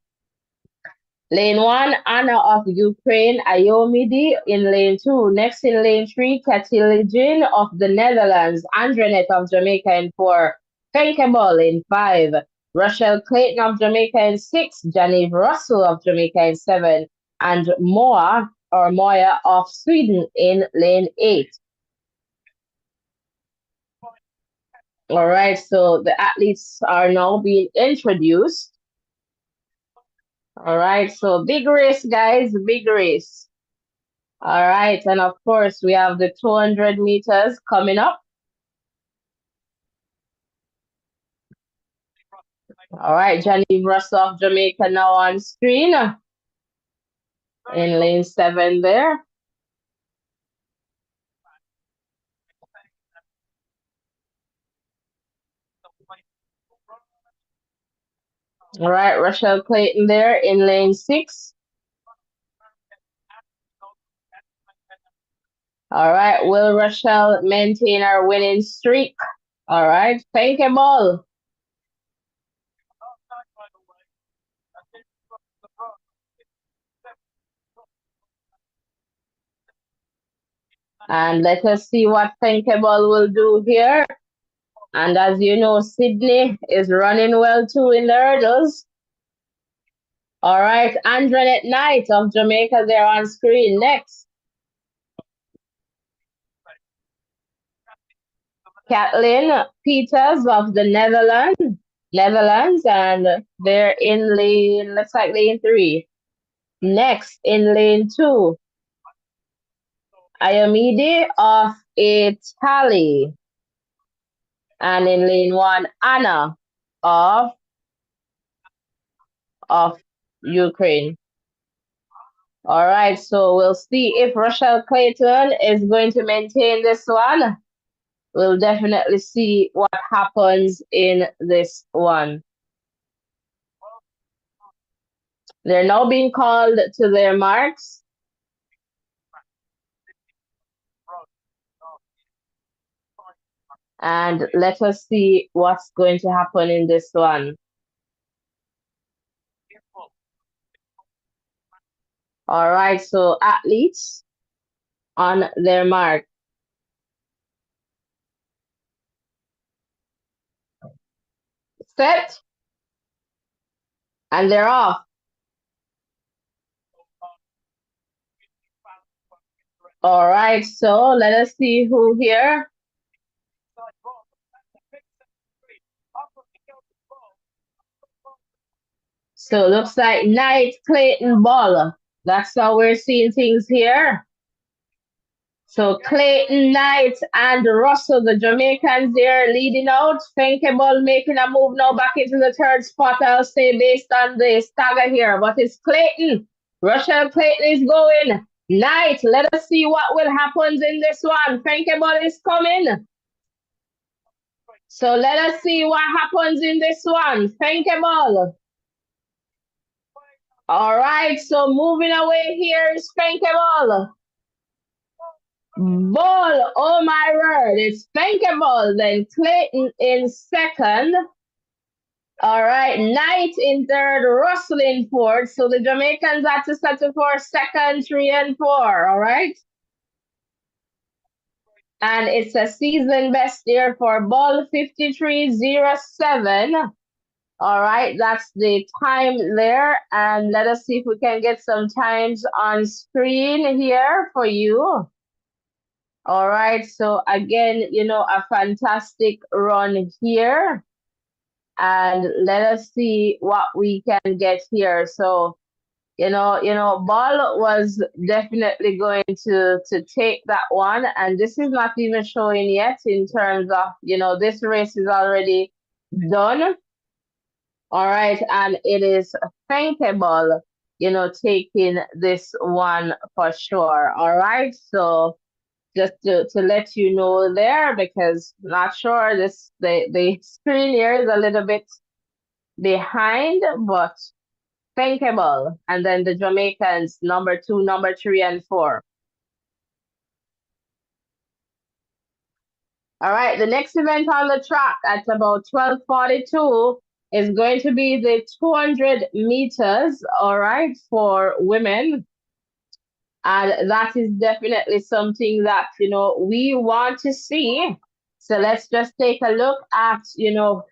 Lane 1, Anna of Ukraine, Ayomidi in lane 2. Next in lane 3, Katilijin of the Netherlands, Andrenet of Jamaica in 4, Fenkeball in 5, Rochelle Clayton of Jamaica in 6, Janive Russell of Jamaica in 7, and Moya of Sweden in lane 8. All right, so the athletes are now being introduced. All right, so big race, guys, big race. All right, and of course, we have the 200 meters coming up. All right, Janive Russell of Jamaica now on screen in lane 7 there. All right, Rochelle Clayton there in lane 6. All right, will Rochelle maintain our winning streak? All right, thank you, ball. And let us see what Thinkable will do here. And as you know, Sydney is running well too in the hurdles. All right, Andrenet Knight of Jamaica there on screen next. Kathleen Peters of the Netherlands, and they're in lane, looks like lane 3. Next in lane 2, Ayomide of Italy. And in lane 1, Anna of Ukraine. All right, so we'll see if Rochelle Clayton is going to maintain this one. We'll definitely see what happens in this one. They're now being called to their marks. And let us see what's going to happen in this one. All right, so athletes on their mark. Set. And they're off. All right, so let us see who here. So it looks like Knight, Clayton, Ball. That's how we're seeing things here. So Clayton, Knight, and Russell, the Jamaicans there leading out. Fenkeball making a move now back into the 3rd spot, I'll say, based on the stagger here. But it's Clayton. Russell Clayton is going. Knight, let us see what will happen in this one. Fenkeball is coming. So let us see what happens in this one. Fenkeball. All right, so moving away here is Fenkeball. Ball, oh my word, it's Fenkeball, then Clayton in 2nd. All right, Knight in 3rd, Russell in 4th. So the Jamaicans had to settle for 2nd, 3, and 4, all right? And it's a season best there for ball 5307. All right, that's the time there. And let us see if we can get some times on screen here for you. All right, so again, a fantastic run here. And let us see what we can get here. So, Ball was definitely going to take that one. And this is not even showing yet in terms of, this race is already done. All right, and it is thinkable, taking this one for sure. All right, so just to let you know there, because not sure the screen here is a little bit behind, but thinkable. And then the Jamaicans, number 2, number 3, and 4. All right, the next event on the track at about 12:42 is going to be the 200 meters, all right, for women. And that is definitely something that, we want to see. So let's just take a look at,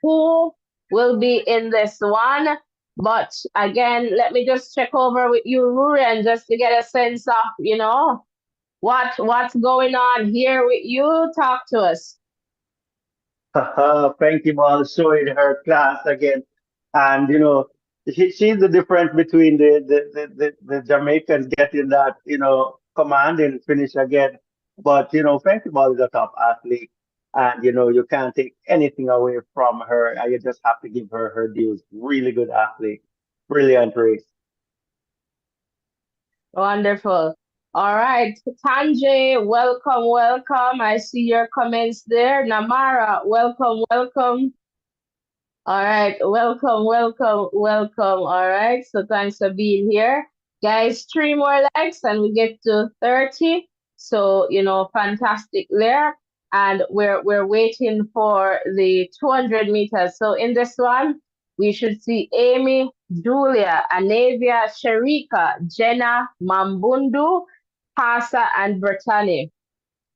who will be in this one. But again, let me just check over with you, Rurian, just to get a sense of, what's going on here with you. Talk to us. Frankie Ball showing her class again. And, she's the difference between the Jamaicans getting that, commanding finish again. But, Frankie Ball is a top athlete. And, you can't take anything away from her. And you just have to give her her dues. Really good athlete. Brilliant race. Wonderful. All right, Tanjay, welcome, welcome. I see your comments there. Namara, welcome, welcome. All right, welcome, welcome, welcome. All right, so thanks for being here. Guys, 3 more likes and we get to 30. So, fantastic there. And we're waiting for the 200 meters. So in this one, we should see Amy, Julia, Anavia, Sharika, Jenna, Mambundu, Pasa, and Brittany.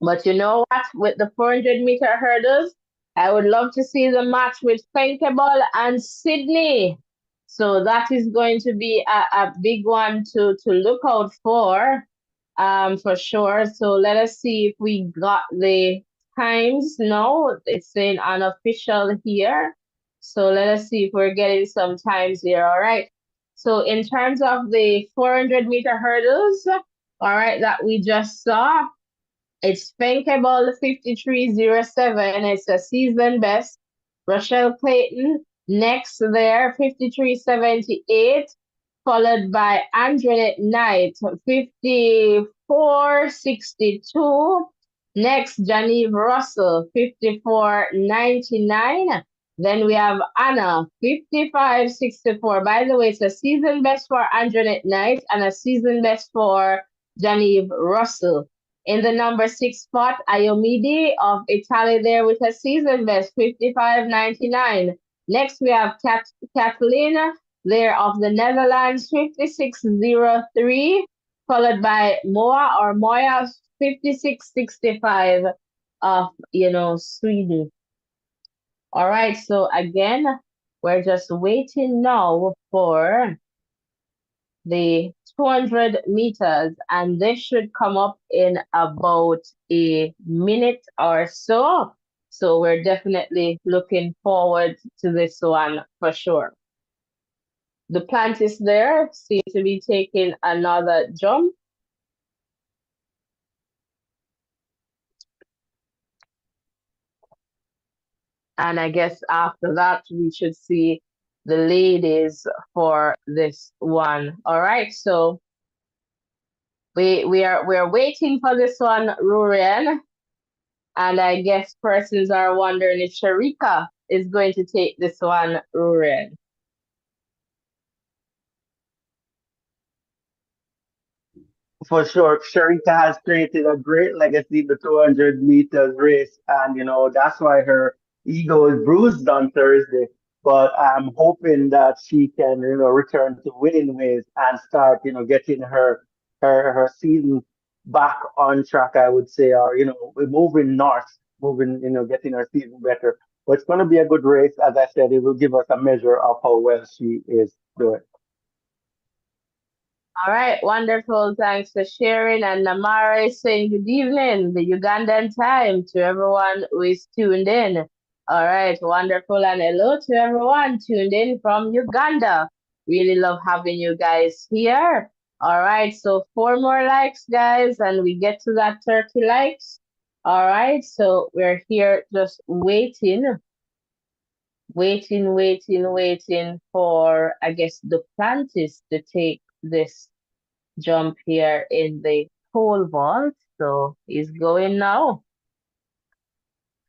But you know what? With the 400-meter hurdles, I would love to see the match with Fenkeball and Sydney. So that is going to be a big one to look out for sure. So let us see if we got the times. No, it's saying unofficial here. So let us see if we're getting some times here. All right. So in terms of the 400-meter hurdles, all right, that we just saw, it's Bankable 5307. It's a season best. Rochelle Clayton next there, 5378, followed by Anjanette Knight, 5462. Next, Janeve Russell, 5499. Then we have Anna, 5564. By the way, it's a season best for Anjanette Knight and a season best for Janeve Russell. In the number 6 spot, Ayomide of Italy there with a season best, 55.99. Next, we have Kathleen there of the Netherlands, 56.03, followed by Moya, 56.65 of, Sweden. All right, so again, we're just waiting now for the 200 meters, and this should come up in about a minute or so. So we're definitely looking forward to this one for sure. The plant is there, seems to be taking another jump. And I guess after that, we should see the ladies for this one. All right, so we're waiting for this one, Rurian. And I guess persons are wondering if Sharika is going to take this one, Rurian. For sure, Sharika has created a great legacy in the 200 meters race, and that's why her ego is bruised on Thursday. But I'm hoping that she can, return to winning ways and start, getting her season back on track, I would say, or we're moving north, moving, getting our season better. But it's going to be a good race. As I said, it will give us a measure of how well she is doing. All right, wonderful. Thanks for sharing. And Namara is saying good evening, the Ugandan time, to everyone who is tuned in. All right, wonderful. And hello to everyone tuned in from Uganda. Really love having you guys here. All right, so 4 more likes, guys, and we get to that 30 likes. All right, so we're here just waiting for, I guess, the Duplantis to take this jump here in the pole vault. So he's going now.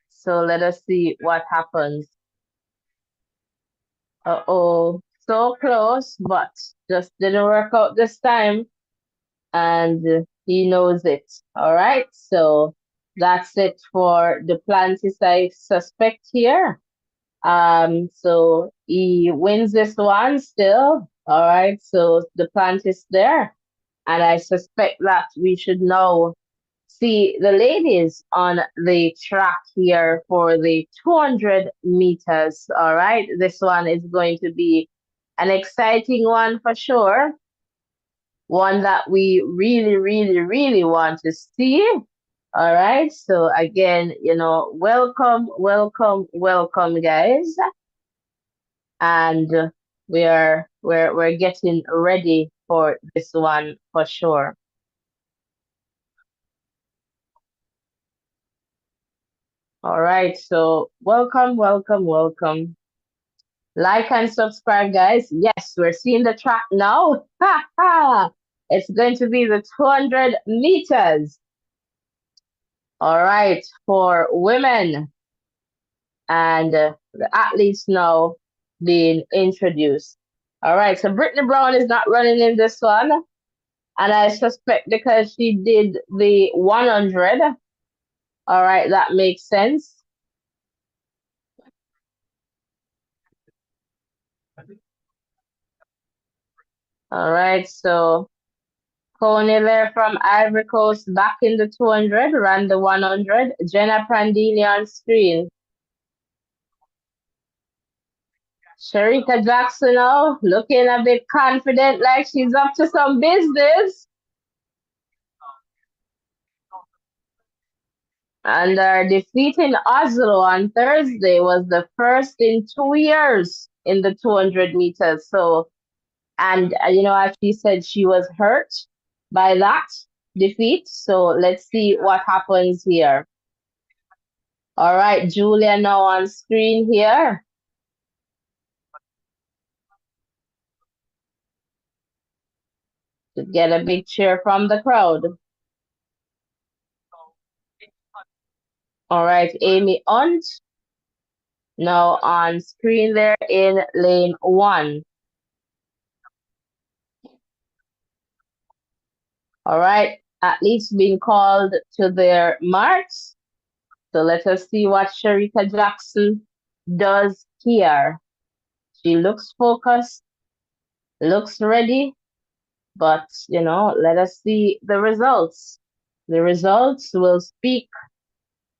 So let us see what happens. Uh-oh, so close, but just didn't work out this time. And he knows it. All right, so that's it for the Duplantis, I suspect here. So he wins this one still. All right, so the plant is there. And I suspect that we should now see the ladies on the track here for the 200 meters. All right, this one is going to be an exciting one for sure. One that we really, really, really want to see. All right, so again, welcome, guys. And we're getting ready for this one for sure. All right, so welcome. Like and subscribe, guys. Yes, we're seeing the track now. Ha ha! It's going to be the 200 meters. All right, for women. And the athletes now being introduced. All right, so Brittany Brown is not running in this one. And I suspect because she did the 100. All right, that makes sense. All right, so Coney there from Ivory Coast back in the 200, ran the 100. Jenna Prandini on screen. Sharika Jackson now looking a bit confident, like she's up to some business. And defeating Oslo on Thursday was the first in 2 years in the 200 meters. So, and as she said, she was hurt by that defeat. So let's see what happens here. All right, Julia now on screen here. To get a big cheer from the crowd. All right, Amy Hunt now on screen there in lane 1. All right, athletes being called to their marks. So let us see what Sharika Jackson does here. She looks focused, looks ready, but let us see the results. The results will speak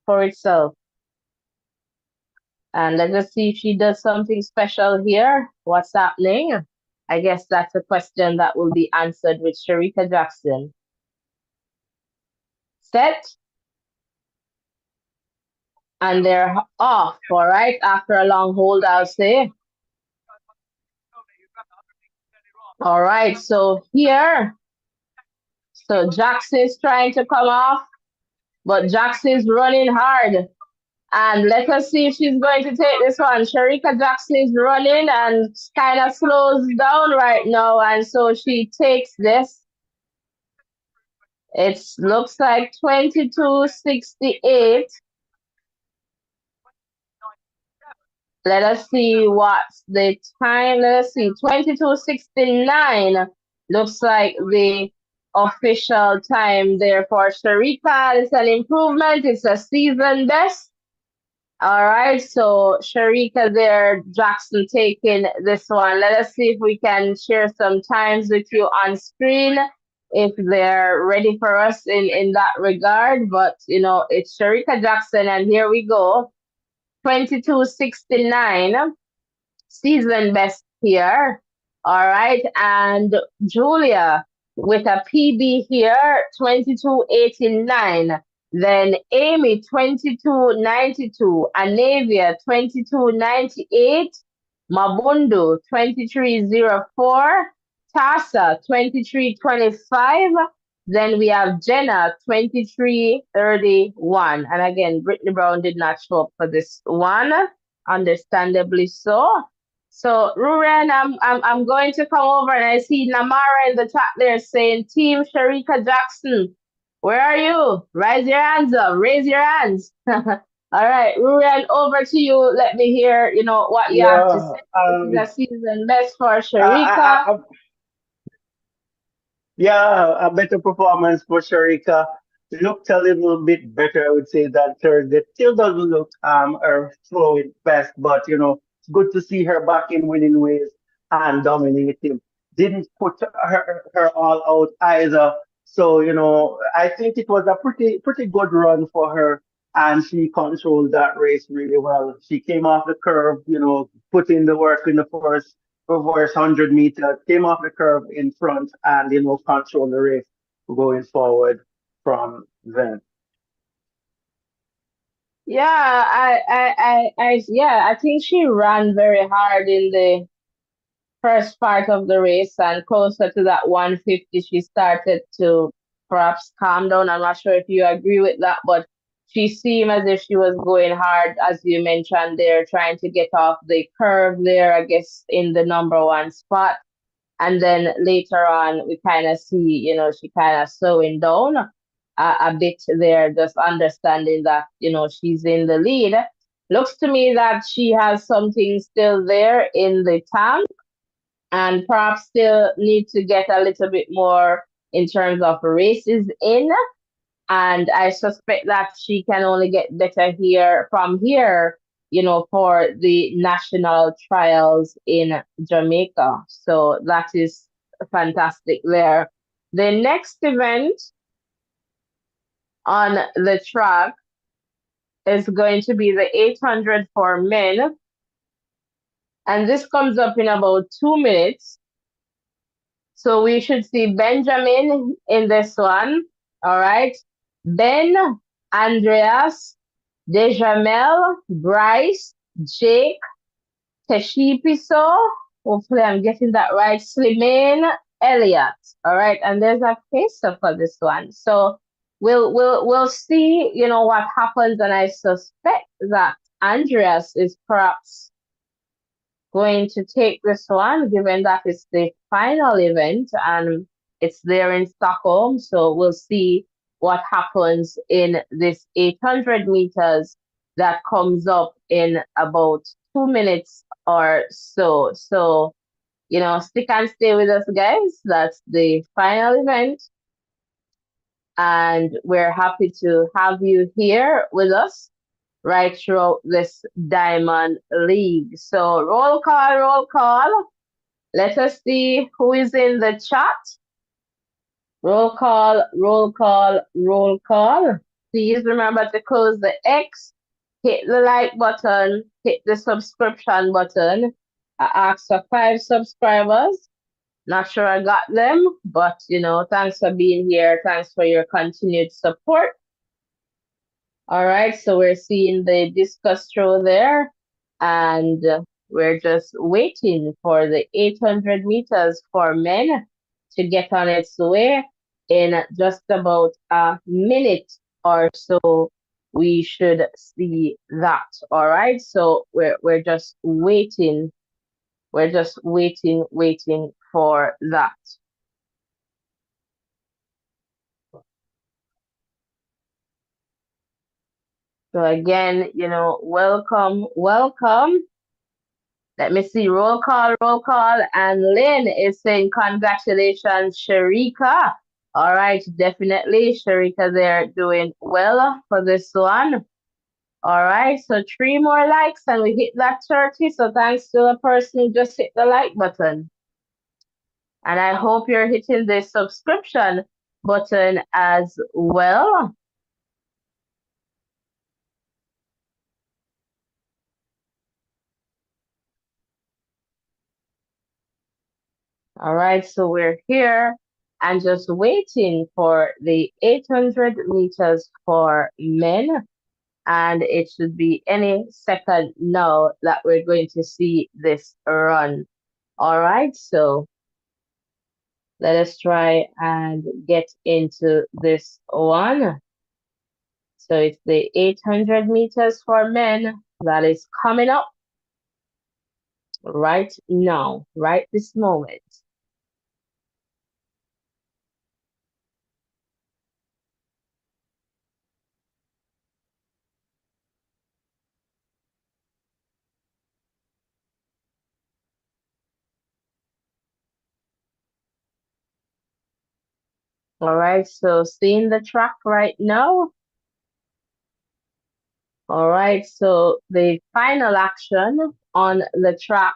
for itself. And let us see if she does something special here. What's happening? I guess that's a question that will be answered with Sharika Jackson. Set. And they're off, all right, after a long hold, I'll say. All right, so here, so Jackson is trying to come off, but Jackson is running hard. And let us see if she's going to take this one. Sharika Jackson is running and kind of slows down right now. And so she takes this. It looks like 22:68. Let us see what's the time. Let us see. 22:69 looks like the official time there for Sharika. It's an improvement. It's a season best. All right, so Sharika there, Jackson taking this one. Let us see if we can share some times with you on screen. if they're ready for us in that regard. But it's Sharika Jackson, and here we go. 22:69 season best here. All right. And Julia with a PB here, 22:89. Then Amy, 22:92. Anavia, 22:98. Mabundu, 23:04. Tasa, 23:25. Then we have Jenna, 23:31. And again, Brittany Brown did not show up for this one, understandably so. So, Ruren, I'm going to come over, and I see Namara in the chat there saying, Team Sharika Jackson, where are you? Raise your hands up. Raise your hands. All right, Ruren, over to you. Let me hear, what you have to say. Yeah, This is a season best for I, Sharika. yeah, a better performance for Sharika. Looked a little bit better, I would say, than Thursday. Still doesn't look her throwing best, but it's good to see her back in winning ways and dominating. Didn't put her all out either. So, I think it was a pretty good run for her, and she controlled that race really well. She came off the curve, put in the work in the first 100 meters, came off the curve in front, and control the race going forward from then. Yeah, yeah, I think she ran very hard in the first part of the race, and closer to that 150, she started to perhaps calm down. I'm not sure if you agree with that, but she seemed as if she was going hard, as you mentioned there, trying to get off the curve there, I guess, in the number one spot. And then later on, we kind of see, she kind of slowing down a bit there, just understanding that, she's in the lead. Looks to me that she has something still there in the tank, and perhaps still need to get a little bit more in terms of races in. And I suspect that she can only get better here from here, for the national trials in Jamaica. So that is fantastic there. The next event on the track is going to be the 800 for men. And this comes up in about 2 minutes. So we should see Benjamin in this one. All right. Ben, Andreas, Dejamel, Bryce, Jake, Teshipiso. Hopefully I'm getting that right. Slimane, Elliot. All right. And there's a pacer for this one. So we'll see, what happens. And I suspect that Andreas is perhaps going to take this one, given that it's the final event and it's there in Stockholm. So we'll see what happens in this 800 meters that comes up in about 2 minutes or so. So, stick and stay with us, guys. That's the final event. And we're happy to have you here with us right throughout this Diamond League. So roll call, roll call. Let us see who is in the chat. Roll call, roll call, roll call. Please remember to close the X, hit the like button, hit the subscription button. I asked for 5 subscribers. Not sure I got them, but thanks for being here. Thanks for your continued support. All right, so we're seeing the discus throw there, and we're just waiting for the 800 meters for men to get on its way in just about a minute or so. We should see that. All right, so we're just waiting. We're just waiting for that. So again, welcome, welcome. Let me see, roll call, roll call. And Lynn is saying, congratulations, Sharika. All right, definitely. Sharika, they're doing well for this one. All right, so 3 more likes and we hit that 30. So thanks to the person who just hit the like button. And I hope you're hitting the subscription button as well. All right, so we're here and just waiting for the 800 meters for men. And it should be any second now that we're going to see this run. All right, so let us try and get into this one. So it's the 800 meters for men that is coming up right now, right this moment. All right, so seeing the track right now. All right, so the final action on the track.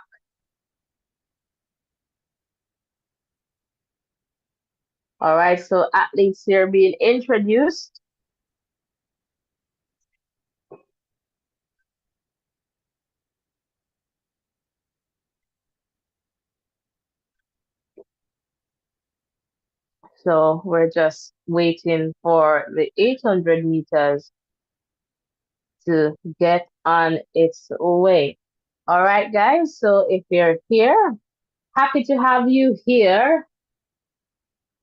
All right, so athletes here being introduced. So we're just waiting for the 800 meters to get on its way. All right, guys. So if you're here, happy to have you here.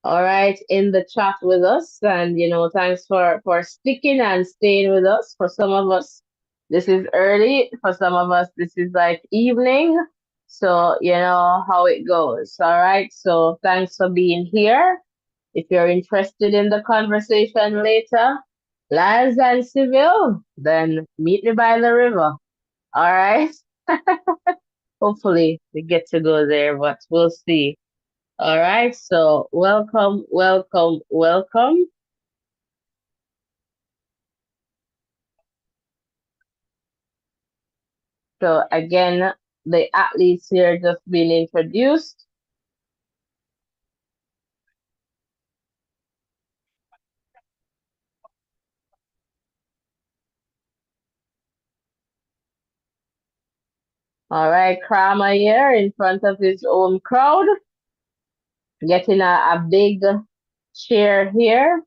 All right, in the chat with us, and thanks for sticking and staying with us. For some of us, this is early. For some of us, this is like evening. So you know how it goes. All right. So thanks for being here. If you're interested in the conversation later, lives and civil, then meet me by the river. All right. Hopefully we get to go there, but we'll see. All right. So welcome, welcome, welcome. So again, the athletes here just being introduced. All right, Kramer here in front of his own crowd, getting a big cheer here.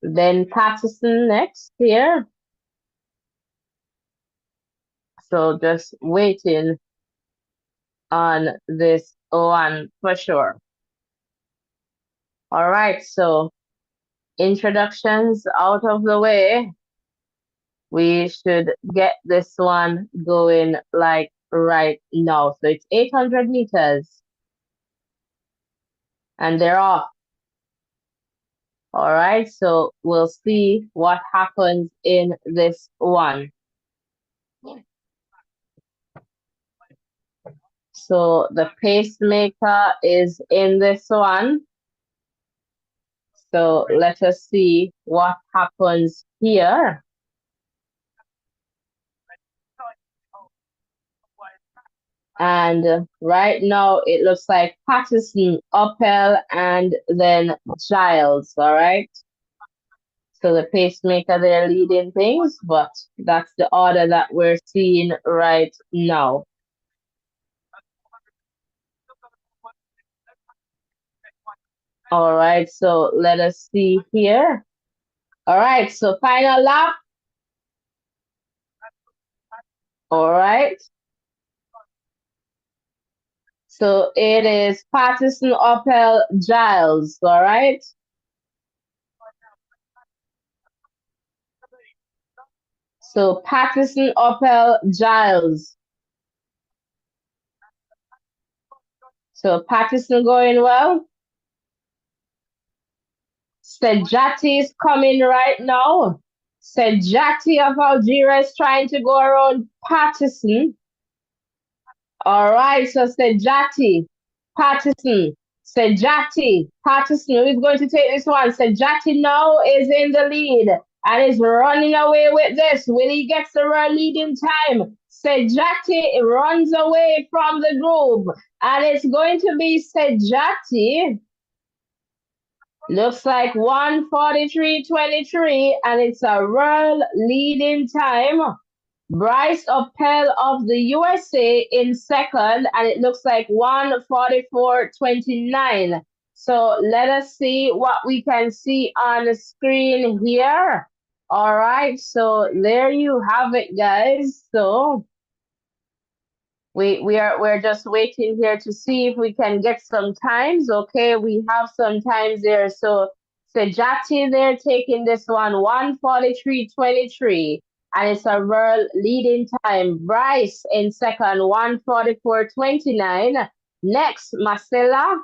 Then Patterson next here. So just waiting on this one for sure. All right, so introductions out of the way. We should get this one going like right now. So it's 800 meters and they're off. All right, so we'll see what happens in this one. So the pacemaker is in this one. So let us see what happens here. And right now it looks like Patterson, Uppel, and then Giles, all right? So the pacemaker, they're leading things, but that's the order that we're seeing right now. All right, so let us see here. All right, so final lap. All right. So it is Patterson, Uppel, Giles, all right? So Patterson, Uppel, Giles. So Patterson going well. Sejati is coming right now. Sejati of Algeria is trying to go around Patterson. All right, so Sejati, Patterson, Sejati, Patterson, who is going to take this one? Sejati now is in the lead. and is running away with this. Will he get the world leading time? Sejati runs away from the group, and it's going to be Sejati. Looks like 1:43.23, and it's a world leading time. Bryce Uppel of the USA in second, and it looks like 1:44.29. So let us see what we can see on the screen here. All right, so there you have it, guys. So we're just waiting here to see if we can get some times. Okay, we have some times there. So Sejati there taking this one 1:43.23, and it's a world leading time. Bryce in second 1:44.29. Next Masalela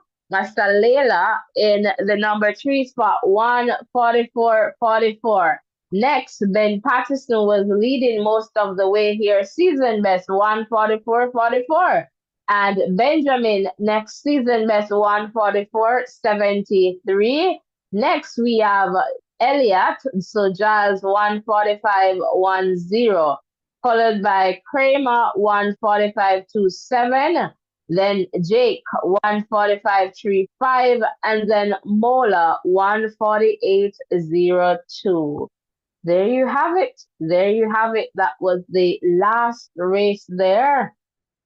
in the number 3 spot 1:44.44. Next, Ben Patterson was leading most of the way here, season best 1:44.44. And Benjamin, next season best 1:44.73. Next, we have Elliot, so Giles 1:45.10, followed by Kramer 1:45.27. Then Jake 1:45.35, and then Mola 1:48.02. There you have it. There you have it. That was the last race there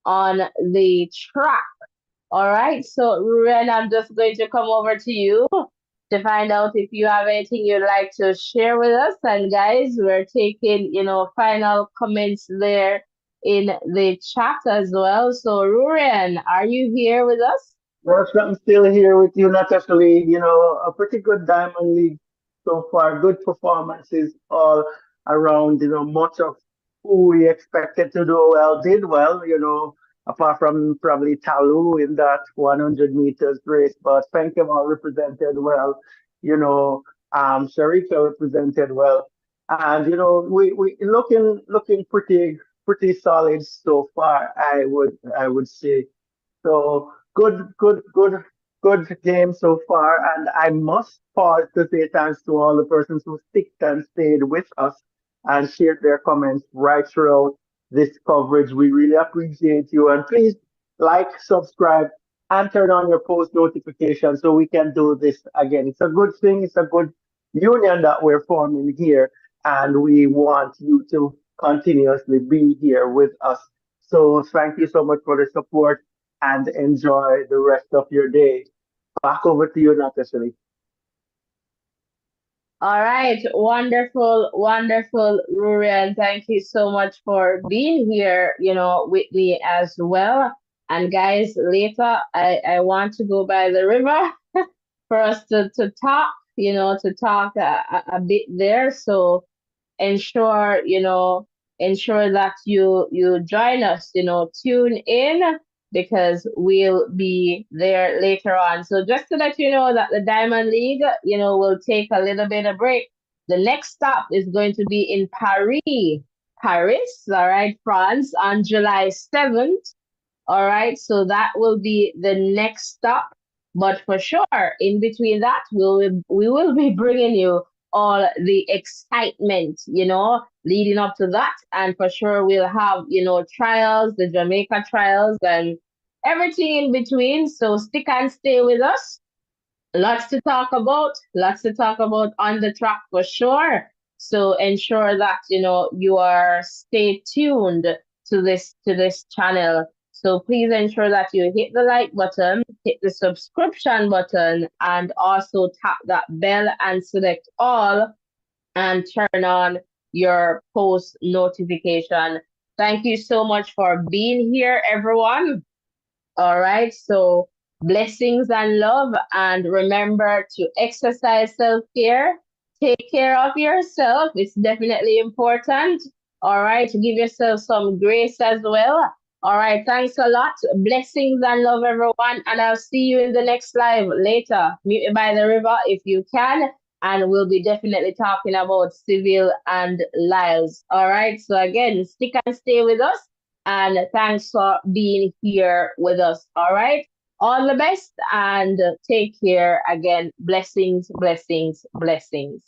on the track. All right. So, Ruren, I'm just going to come over to you to find out if you have anything you'd like to share with us. And guys, we're taking, final comments there in the chat as well. So, Ruren, are you here with us? Well, I'm still here with you, Natasha. A pretty good Diamond League so far. Good performances all around. Much of who we expected to do well did well. Apart from probably Talu in that 100 meters race, but Fenkema represented well. Sharika represented well, and we looking pretty solid so far. I would say so. Good game so far. And I must pause to say thanks to all the persons who sticked and stayed with us and shared their comments right throughout this coverage. We really appreciate you. And please like, subscribe, and turn on your post notifications so we can do this again. It's a good thing. It's a good union that we're forming here. And we want you to continuously be here with us. So thank you so much for the support and enjoy the rest of your day. Back over to you, Natasha. All right, wonderful, wonderful, Rurian. Thank you so much for being here, with me as well. And guys, later I want to go by the river for us to talk, to talk a bit there. So ensure ensure that you join us, tune in, because we'll be there later on. So just to let you know that the Diamond League, will take a little bit of break. The next stop is going to be in Paris, all right, France, on July 7th. All right, so that will be the next stop. But for sure, in between that, we will be bringing you all the excitement, leading up to that. And for sure, we'll have, trials, the Jamaica trials, and everything in between. So stick and stay with us. Lots to talk about on the track for sure. So ensure that you are stay tuned to this channel. So please ensure that you hit the like button, hit the subscription button, and also tap that bell and select all, and turn on your post notification. Thank you so much for being here, everyone. All right. So blessings and love. And remember to exercise self care. Take care of yourself. It's definitely important. All right. Give yourself some grace as well. All right. Thanks a lot. Blessings and love, everyone. And I'll see you in the next live later. Meet me by the river if you can. And we'll be definitely talking about Civil and Lyles. All right. So again, stick and stay with us. And thanks for being here with us. All right. All the best and take care again. Blessings, blessings, blessings.